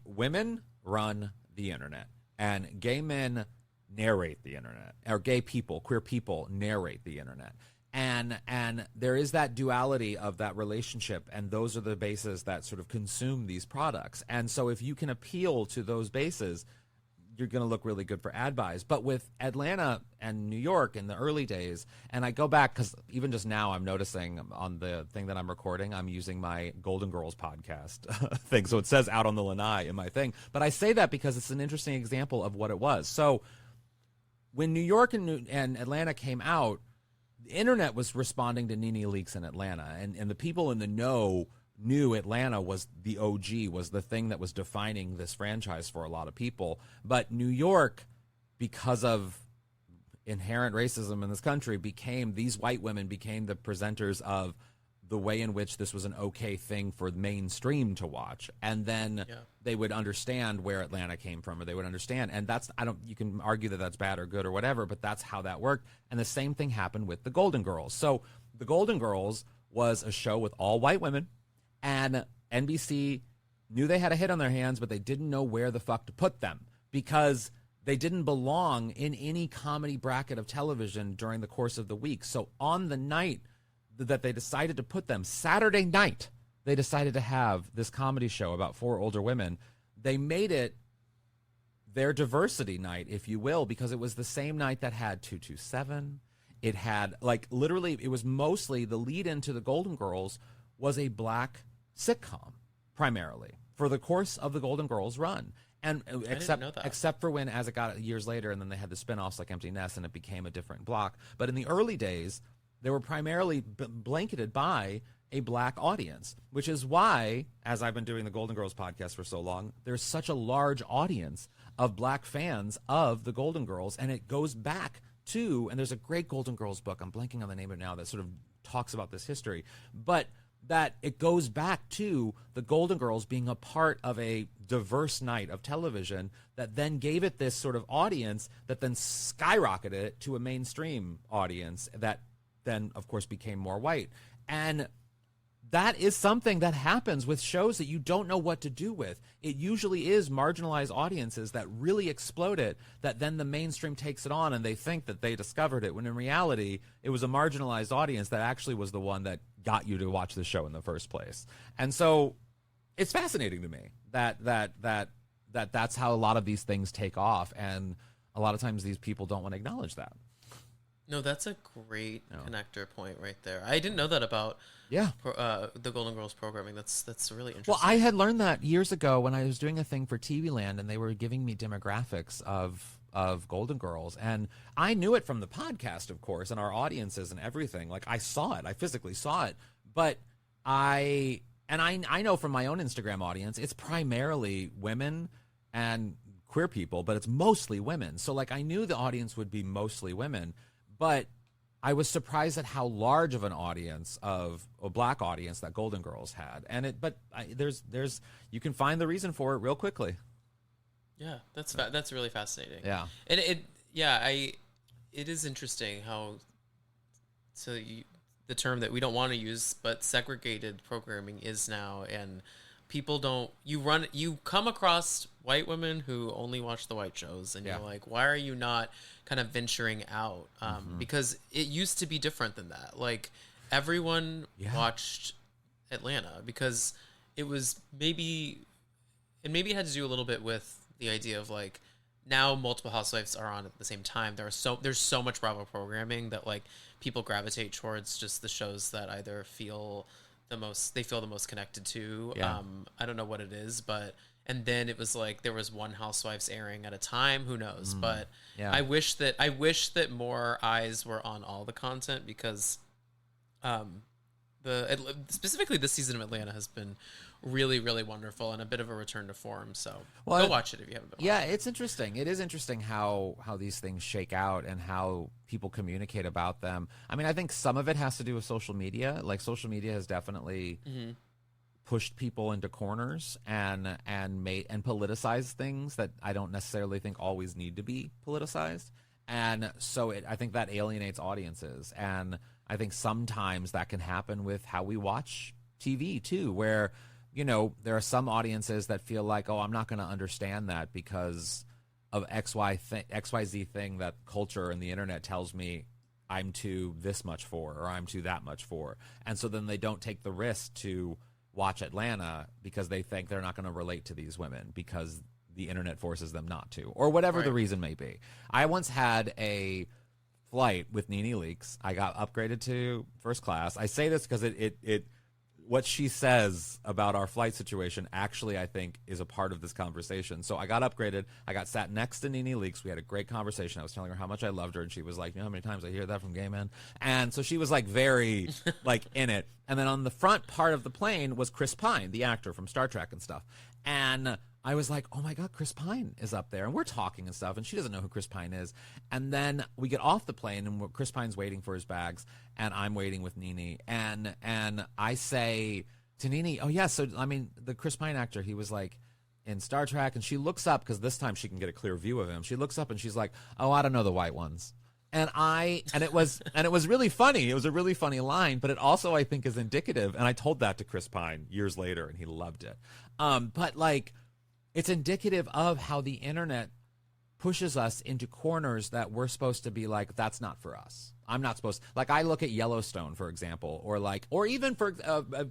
Women run the internet, and gay men narrate the internet, or gay people, queer people narrate the internet. And there is that duality of that relationship, and those are the bases that sort of consume these products. And so if you can appeal to those bases, you're going to look really good for ad buys. But with Atlanta and New York in the early days, and I go back because even just now I'm noticing on the thing that I'm recording, I'm using my Golden Girls podcast thing. So it says Out on the Lanai in my thing. But I say that because it's an interesting example of what it was. So when New York and Atlanta came out, the internet was responding to Nene Leakes in Atlanta, and the people in the know knew Atlanta was the OG, was the thing that was defining this franchise for a lot of people. But New York, because of inherent racism in this country, these white women became the presenters of the way in which this was an okay thing for mainstream to watch, and then they would understand where Atlanta came from, or they would understand. And that's, you can argue that that's bad or good or whatever, but that's how that worked. And the same thing happened with the Golden Girls. So the Golden Girls was a show with all white women, and NBC knew they had a hit on their hands, but they didn't know where the fuck to put them because they didn't belong in any comedy bracket of television during the course of the week. So on the night that they decided to put them, Saturday night, they decided to have this comedy show about 4 older women. They made it their diversity night, if you will, because it was the same night that had 227. It had, like, literally, it was mostly the lead into the Golden Girls was a black sitcom, primarily, for the course of the Golden Girls run. And except for when, as it got years later, and then they had the spinoffs like Empty Nest, and it became a different block. But in the early days, they were primarily blanketed by a black audience, which is why, as I've been doing the Golden Girls podcast for so long, there's such a large audience of black fans of the Golden Girls. And it goes back to, and there's a great Golden Girls book, I'm blanking on the name of it now, that sort of talks about this history, but that it goes back to the Golden Girls being a part of a diverse night of television that then gave it this sort of audience that then skyrocketed it to a mainstream audience that then, of course, became more white. And that is something that happens with shows that you don't know what to do with. It usually is marginalized audiences that really explode it, that then the mainstream takes it on and they think that they discovered it, when in reality, it was a marginalized audience that actually was the one that got you to watch the show in the first place. And so it's fascinating to me that's how a lot of these things take off. And a lot of times these people don't want to acknowledge that. No, that's a great connector point right there. I didn't know that about the Golden Girls programming. That's really interesting. Well, I had learned that years ago when I was doing a thing for TV Land, and they were giving me demographics of Golden Girls, and I knew it from the podcast, of course, and our audiences and everything. Like, I saw it, I physically saw it, but I know from my own Instagram audience, it's primarily women and queer people, but it's mostly women. So, like, I knew the audience would be mostly women. But I was surprised at how large of an audience, of a black audience, that Golden Girls had, and there's you can find the reason for it real quickly. Yeah, that's really fascinating. Yeah, and it is interesting how the term that we don't want to use, but segregated programming is now, and people you come across white women who only watch the white shows, and you're like, why are you not kind of venturing out? Because it used to be different than that. Like, everyone watched Atlanta because it was maybe it had to do a little bit with the idea of, like, now multiple housewives are on at the same time. There's so much Bravo programming that, like, people gravitate towards just the shows that either feel the most connected to. I don't know what it is, and then it was like there was one Housewives airing at a time. Who knows? But I wish that more eyes were on all the content, because specifically this season of Atlanta has been really, really wonderful and a bit of a return to form. So go watch it if you haven't been. Yeah, it's interesting. It is interesting how these things shake out and how people communicate about them. I mean, I think some of it has to do with social media. Like, social media has definitely pushed people into corners and politicized things that I don't necessarily think always need to be politicized. And so I think that alienates audiences. And I think sometimes that can happen with how we watch TV too, where, you know, there are some audiences that feel like, oh, I'm not going to understand that because of XYZ thing that culture and the internet tells me I'm too this much for, or I'm too that much for. And so then they don't take the risk to watch Atlanta because they think they're not going to relate to these women because the internet forces them not to, or whatever the reason may be. I once had a flight with Nene Leakes. I got upgraded to first class. I say this because it what she says about our flight situation actually, I think, is a part of this conversation. So I got upgraded. I got sat next to Nene Leakes. We had a great conversation. I was telling her how much I loved her, and she was like, you know how many times I hear that from gay men? And so she was like very like in it. And then on the front part of the plane was Chris Pine, the actor from Star Trek and stuff. And I was like, oh my God, Chris Pine is up there. And we're talking and stuff, and she doesn't know who Chris Pine is. And then we get off the plane, and Chris Pine's waiting for his bags, and I'm waiting with Nene. And I say to Nene, oh, yeah, so, I mean, the Chris Pine actor, he was like in Star Trek, and she looks up, because this time she can get a clear view of him. She looks up, and she's like, oh, I don't know the white ones. And it was really funny. It was a really funny line, but it also, I think, is indicative. And I told that to Chris Pine years later, and he loved it. But, like, it's indicative of how the internet pushes us into corners that we're supposed to be like, that's not for us. I'm not supposed to. Like, I look at Yellowstone, for example, or even for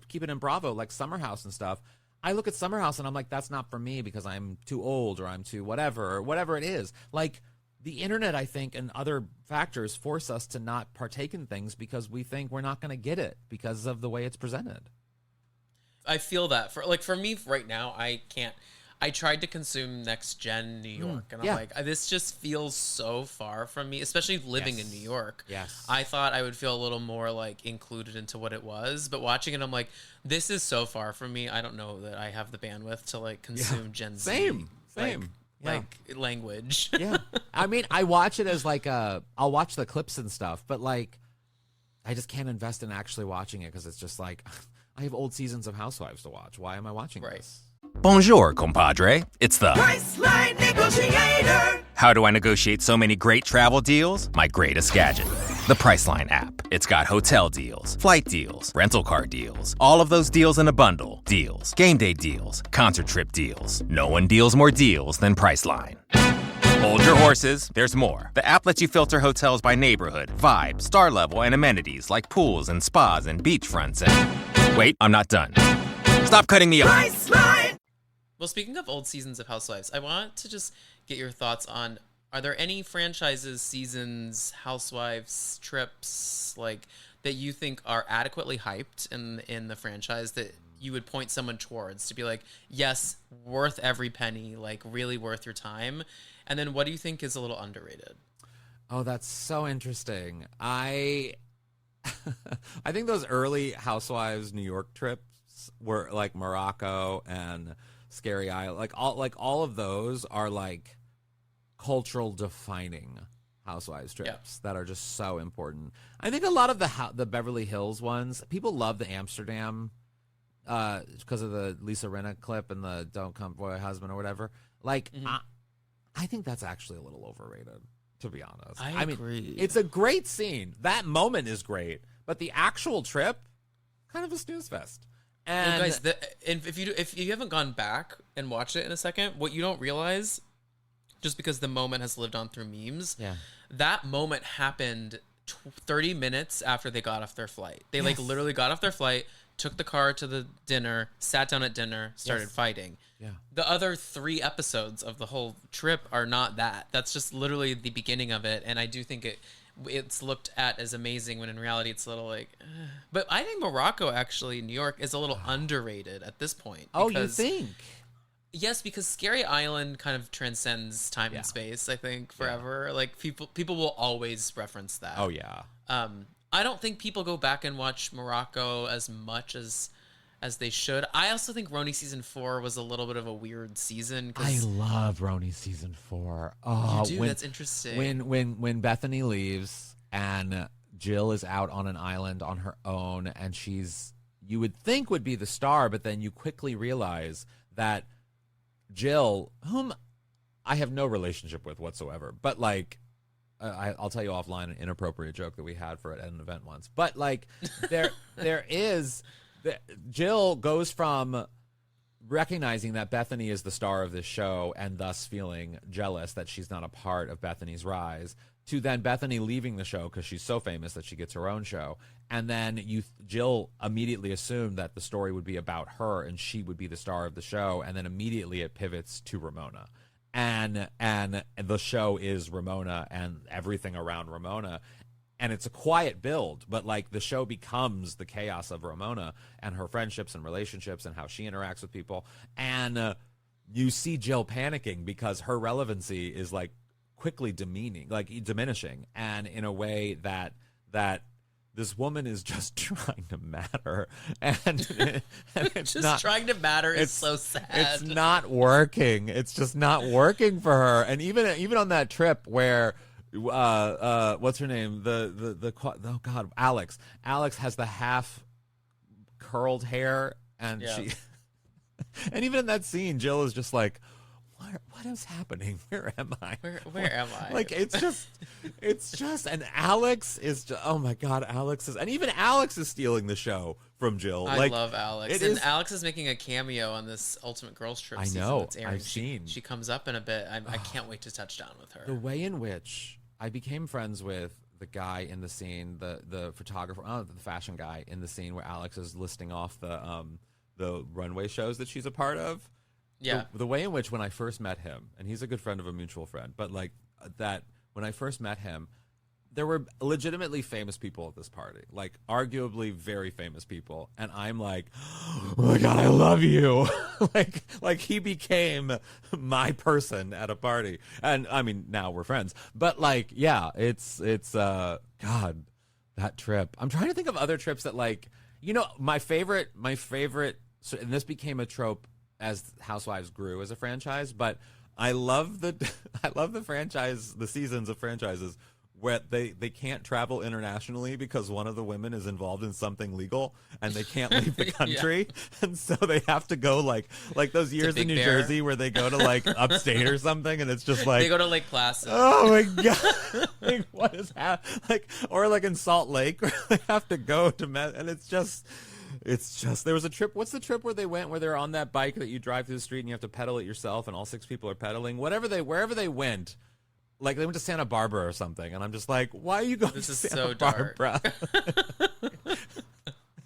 keep it in Bravo, like Summer House and stuff. I look at Summer House and I'm like, that's not for me because I'm too old or I'm too whatever it is. Like, the internet, I think, and other factors force us to not partake in things because we think we're not going to get it because of the way it's presented. I feel that for me right now, I can't. I tried to consume Next Gen New York, and I'm like, this just feels so far from me, especially living in New York. Yes. I thought I would feel a little more, like, included into what it was, but watching it, I'm like, this is so far from me. I don't know that I have the bandwidth to, like, consume Gen Z. Same. Like language. Yeah. I mean, I watch it as, like, I'll watch the clips and stuff, but, like, I just can't invest in actually watching it because it's just like, I have old seasons of Housewives to watch. Why am I watching this? Bonjour, compadre. It's the Priceline Negotiator. How do I negotiate so many great travel deals? My greatest gadget, the Priceline app. It's got hotel deals, flight deals, rental car deals, all of those deals in a bundle. Deals, game day deals, concert trip deals. No one deals more deals than Priceline. Hold your horses, there's more. The app lets you filter hotels by neighborhood, vibe, star level, and amenities like pools and spas and beachfronts and... Wait, I'm not done. Stop cutting me off. Priceline. Well, speaking of old seasons of Housewives, I want to just get your thoughts on, are there any franchises, seasons, Housewives, trips, like, that you think are adequately hyped in the franchise that you would point someone towards to be like, yes, worth every penny, like, really worth your time? And then what do you think is a little underrated? Oh, that's so interesting. I think those early Housewives New York trips were like Morocco and Scary Isle, like all of those are like cultural defining Housewives trips that are just so important. I think a lot of the Beverly Hills ones, people love the Amsterdam because of the Lisa Rinna clip and the "Don't Come Boy Husband" or whatever. Like, I think that's actually a little overrated, to be honest. I agree. Mean, it's a great scene. That moment is great, but the actual trip, kind of a snooze fest. And well, guys, if you haven't gone back and watched it in a second, what you don't realize, just because the moment has lived on through memes, that moment happened 30 minutes after they got off their flight. They like literally got off their flight, took the car to the dinner, sat down at dinner, started fighting. Yeah. The other 3 episodes of the whole trip are not that. That's just literally the beginning of it, and I do think it's looked at as amazing when in reality it's a little like but I think Morocco, actually, New York, is a little underrated at this point. Oh, you think? Yes, because Scary Island kind of transcends time and space, I think, forever. Like, people will always reference that. Oh, yeah. I don't think people go back and watch Morocco as much as they should. I also think Roni season 4 was a little bit of a weird season. I love Roni season 4. Oh, you do? That's interesting. When Bethany leaves and Jill is out on an island on her own, and you would think would be the star, but then you quickly realize that Jill, whom I have no relationship with whatsoever, but like, I'll tell you offline an inappropriate joke that we had at an event once. But like, there is. Jill goes from recognizing that Bethany is the star of this show and thus feeling jealous that she's not a part of Bethany's rise, to then Bethany leaving the show because she's so famous that she gets her own show. And then Jill immediately assumed that the story would be about her and she would be the star of the show. And then immediately it pivots to Ramona. And the show is Ramona and everything around Ramona. And it's a quiet build, but like the show becomes the chaos of Ramona and her friendships and relationships and how she interacts with people. And you see Jill panicking because her relevancy is like quickly diminishing, and in a way that this woman is just trying to matter, and it's Just not trying to matter is it's so sad. It's not working. It's just not working for her. And even on that trip where what's her name? Oh God, Alex. Alex has the half curled hair, and she and even in that scene, Jill is just like, what is happening? Where am I? Where am I? Like, it's just, and Alex is just, oh my God, and even Alex is stealing the show from Jill. I Like, love Alex. And Alex is making a cameo on this Ultimate Girls Trip I season know, that's airing. I've seen. She comes up in a bit. I can't wait to touch down with her. The way in which I became friends with the guy in the scene, the photographer, the fashion guy in the scene where Alex is listing off the runway shows that she's a part of. Yeah. The way in which when I first met him, and he's a good friend of a mutual friend, but like that when I first met him, there were legitimately famous people at this party, like arguably very famous people, and I'm like, oh my God, I love you. like he became my person at a party. And I mean, now we're friends, but like, yeah, it's God, that trip. I'm trying to think of other trips that, like, you know, my favorite, so, and this became a trope as Housewives grew as a franchise, but I love the franchise, the seasons of franchises where they can't travel internationally because one of the women is involved in something legal and they can't leave the country. And so they have to go like those years in New Jersey where they go to like upstate or something, and it's just like they go to Lake Placid. Oh my God. Like, what is happening? Like, or like in Salt Lake where they have to go to and it's just there was a trip. What's the trip where they went where they're on that bike that you drive through the street and you have to pedal it yourself and all 6 people are pedaling? Wherever they went, like they went to Santa Barbara or something, and I'm just like, why are you going to Santa Barbara?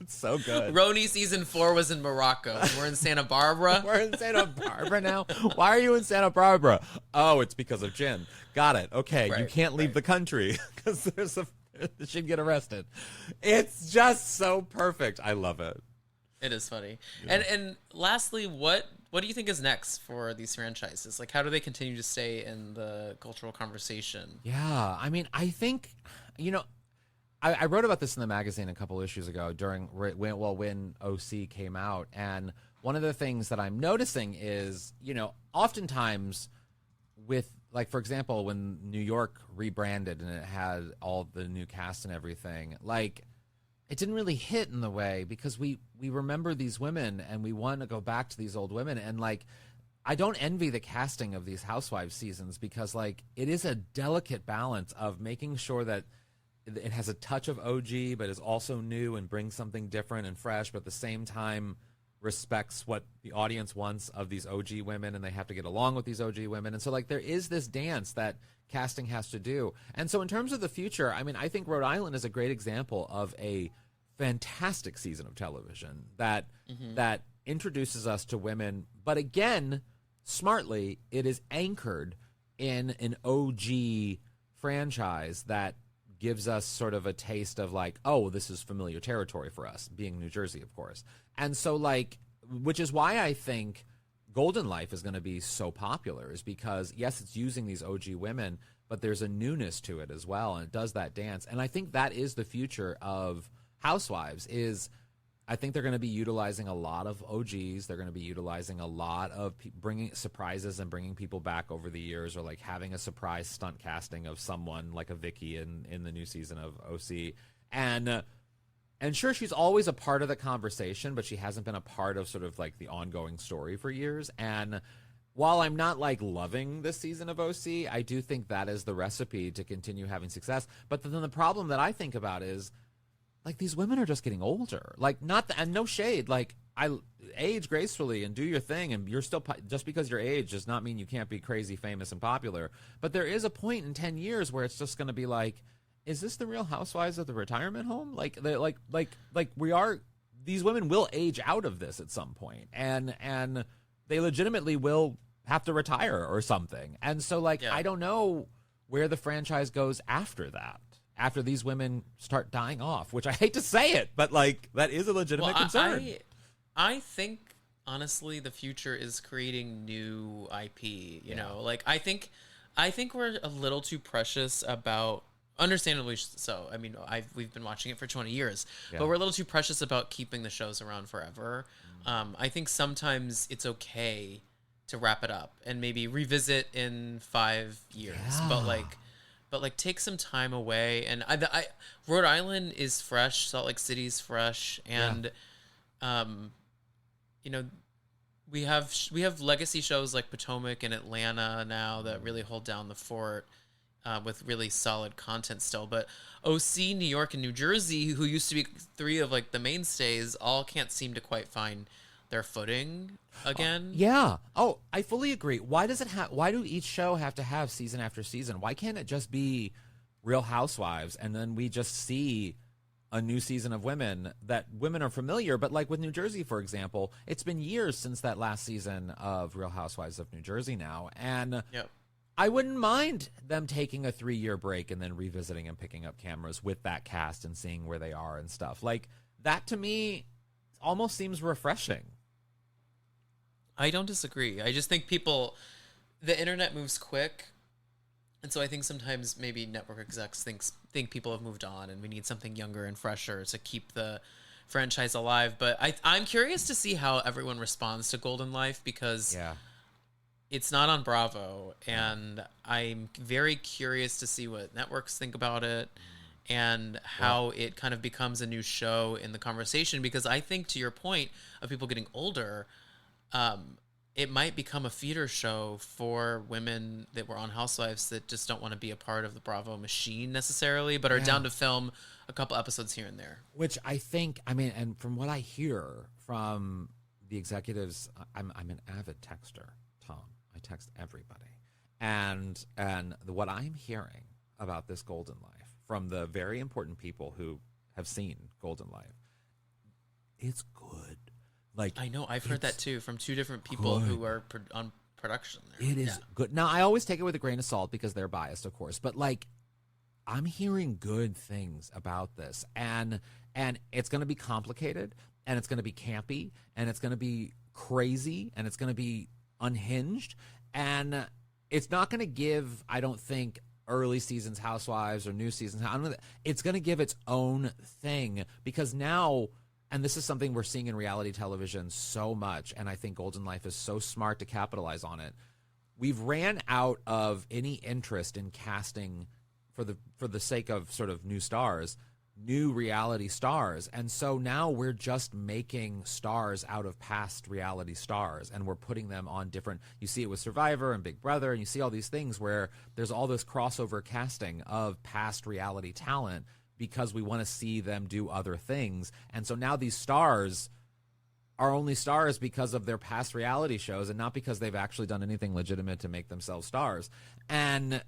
It's so good. Roni season 4 was in Morocco. We're in Santa Barbara. We're in Santa Barbara now. Why are you in Santa Barbara? Oh, it's because of Jen. Got it. Okay, you can't leave the country because she'd get arrested. It's just so perfect. I love it. It is funny. Yeah. And lastly, what do you think is next for these franchises? Like, how do they continue to stay in the cultural conversation? Yeah, I mean, I think, you know, I wrote about this in the magazine a couple issues ago when OC came out, and one of the things that I'm noticing is, you know, oftentimes with, like, for example, when New York rebranded and it had all the new cast and everything, like, it didn't really hit in the way because we remember these women and we want to go back to these old women. And, like, I don't envy the casting of these Housewives seasons because, like, it is a delicate balance of making sure that it has a touch of OG but is also new and brings something different and fresh, but at the same time respects what the audience wants of these OG women, and they have to get along with these OG women. And so, like, there is this dance that casting has to do. And so in terms of the future, I mean, I think Rhode Island is a great example of a fantastic season of television that that introduces us to women, but again, smartly, it is anchored in an OG franchise that gives us sort of a taste of, like, oh, this is familiar territory for us, being New Jersey, of course. And so, like, which is why I think Golden Life is going to be so popular, is because, yes, it's using these OG women, but there's a newness to it as well, and it does that dance. And I think that is the future of Housewives, is I think they're going to be utilizing a lot of OGs. They're going to be utilizing a lot of bringing surprises and bringing people back over the years, or like having a surprise stunt casting of someone like a Vicky in the new season of OC. And sure, she's always a part of the conversation, but she hasn't been a part of sort of like the ongoing story for years. And while I'm not like loving this season of OC, I do think that is the recipe to continue having success. But then the problem that I think about is, like, these women are just getting older. Like, and no shade. Like, I age gracefully and do your thing, and you're still, just because you're age does not mean you can't be crazy, famous, and popular. But there is a point in 10 years where it's just going to be like, is this the Real Housewives of the retirement home? Like, we are. These women will age out of this at some point, and they legitimately will have to retire or something. And so, like, I don't know where the franchise goes after that. After these women start dying off, which I hate to say it, but, like, that is a legitimate concern. I think, honestly, the future is creating new IP. You know, like, I think we're a little too precious about Understandably so. I mean, we've been watching it for 20 years, Yeah. but we're a little too precious about keeping the shows around forever. I think sometimes it's okay to wrap it up and maybe revisit in 5 years, but like take some time away. And Rhode Island is fresh, Salt Lake City's fresh, and you know, we have legacy shows like Potomac and Atlanta now that really hold down the fort. With really solid content still, but OC, New York, and New Jersey, who used to be 3 of like the mainstays, all can't seem to quite find their footing again. Yeah. Oh, I fully agree. Why does it have? Why do each show have to have season after season? Why can't it just be Real Housewives and then we just see a new season of women that women are familiar? But like with New Jersey, for example, it's been years since that last season of Real Housewives of New Jersey now, and Yep. I wouldn't mind them taking a 3-year break and then revisiting and picking up cameras with that cast and seeing where they are and stuff. Like, that to me almost seems refreshing. I don't disagree. I just think the internet moves quick, and so I think sometimes maybe network execs think people have moved on and we need something younger and fresher to keep the franchise alive. But I'm curious to see how everyone responds to Golden Life, because it's not on Bravo, and I'm very curious to see what networks think about it and how it kind of becomes a new show in the conversation, because I think, to your point of people getting older, it might become a feeder show for women that were on Housewives that just don't want to be a part of the Bravo machine necessarily, but are down to film a couple episodes here and there. Which I think, I mean, and from what I hear from the executives, I'm an avid texter, Tom. I text everybody. And what I'm hearing about this Golden Life from the very important people who have seen Golden Life, it's good. Like, I know, I've heard that too from 2 different people who are on production there. It is good. Now, I always take it with a grain of salt because they're biased, of course, but like, I'm hearing good things about this, and it's going to be complicated, and it's going to be campy, and it's going to be crazy, and it's going to be unhinged, and it's not going to give, I don't think, early seasons Housewives or new seasons. It's going to give its own thing, because now, and this is something we're seeing in reality television so much, and I think Golden Life is so smart to capitalize on it. We've ran out of any interest in casting for the sake of sort of new stars, new reality stars. And so now we're just making stars out of past reality stars, and we're putting them on different, you see it with Survivor and Big Brother, and you see all these things where there's all this crossover casting of past reality talent because we want to see them do other things. And so now these stars are only stars because of their past reality shows and not because they've actually done anything legitimate to make themselves stars. And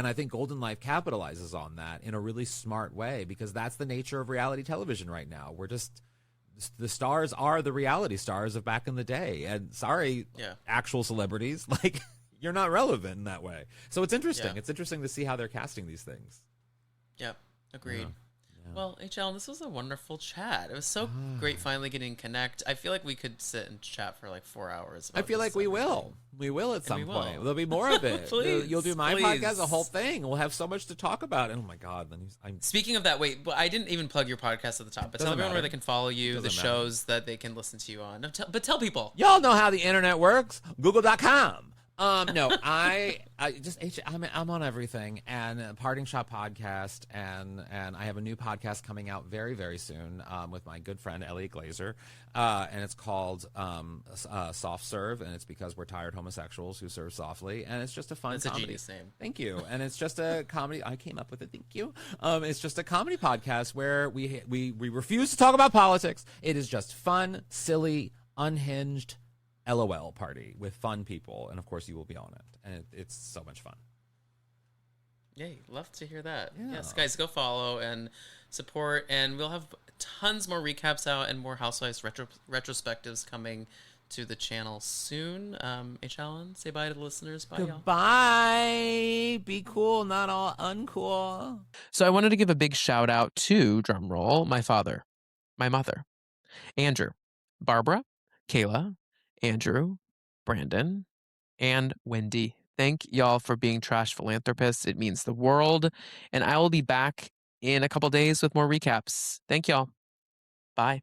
I think Golden Life capitalizes on that in a really smart way, because that's the nature of reality television right now. We're just, the stars are the reality stars of back in the day. And sorry, actual celebrities, like, you're not relevant in that way. So it's interesting. It's interesting to see how they're casting these things. Yep, agreed. Well, HL, this was a wonderful chat. It was so great finally getting connect. I feel like we could sit and chat for like 4 hours. I feel like we will. We will at some point. There'll be more of it. Please, you'll do my podcast, a whole thing. We'll have so much to talk about. And oh my God. Speaking of that, wait, but I didn't even plug your podcast at the top. But tell everyone where they can follow you, the shows that they can listen to you on. No, but tell people. Y'all know how the internet works. Google.com. No, I just I'm on everything, and Parting Shot podcast, and I have a new podcast coming out very, very soon with my good friend Elliot Glazer, and it's called Soft Serve, and it's because we're tired homosexuals who serve softly, and it's just a fun comedy. A genius name. Thank you. And it's just a comedy. I came up with it. Thank you. It's just a comedy podcast where we refuse to talk about politics. It is just fun, silly, unhinged LOL party with fun people, and of course you will be on it, and it's so much fun. Yay, love to hear that. Yes, guys, go follow and support, and we'll have tons more recaps out and more Housewives retrospectives coming to the channel soon. H. Allen, say bye to the listeners. Bye, y'all. Goodbye. Be cool, not all uncool. So I wanted to give a big shout out to, drumroll, my father, my mother, Andrew, Barbara, Kayla, Andrew, Brandon, and Wendy Thank y'all for being trash philanthropists. It means the world. And I will be back in a couple days with more recaps. Thank y'all. Bye.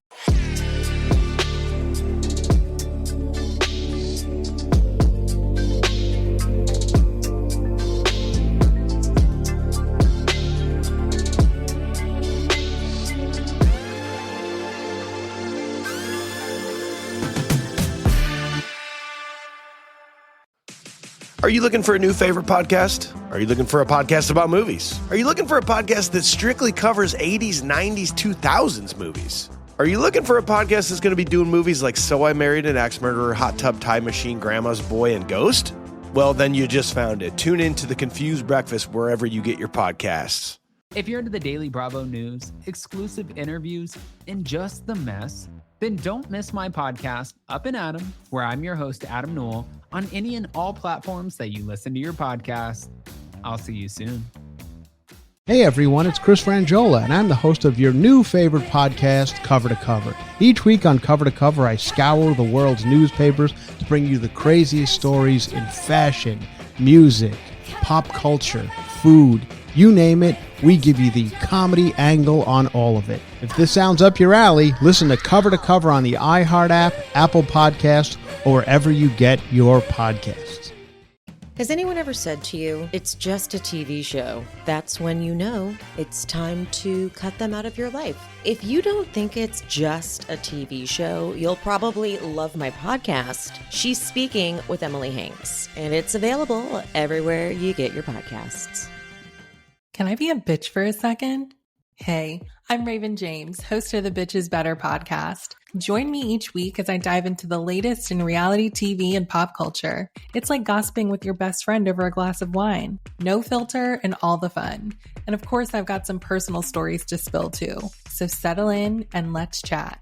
Are you looking for a new favorite podcast? Are you looking for a podcast about movies? Are you looking for a podcast that strictly covers 80s, 90s, 2000s movies? Are you looking for a podcast that's going to be doing movies like So I Married an Axe Murderer, Hot Tub Time Machine, Grandma's Boy, and Ghost? Well, then you just found it. Tune in to The Confused Breakfast wherever you get your podcasts. If you're into the Daily Bravo news, exclusive interviews, and just the mess, then don't miss my podcast, Up and Adam, where I'm your host, Adam Newell, on any and all platforms that you listen to your podcast. I'll see you soon. Hey everyone, it's Chris Frangiola, and I'm the host of your new favorite podcast, Cover to Cover. Each week on Cover to Cover, I scour the world's newspapers to bring you the craziest stories in fashion, music, pop culture, food, you name it, we give you the comedy angle on all of it. If this sounds up your alley, listen to Cover on the iHeart app, Apple Podcasts, or wherever you get your podcasts. Has anyone ever said to you, it's just a TV show? That's when you know it's time to cut them out of your life. If you don't think it's just a TV show, you'll probably love my podcast, She's Speaking with Emily Hanks, and it's available everywhere you get your podcasts. Can I be a bitch for a second? Hey, I'm Raven James, host of the Bitches Better podcast. Join me each week as I dive into the latest in reality TV and pop culture. It's like gossiping with your best friend over a glass of wine. No filter and all the fun. And of course, I've got some personal stories to spill too. So settle in and let's chat.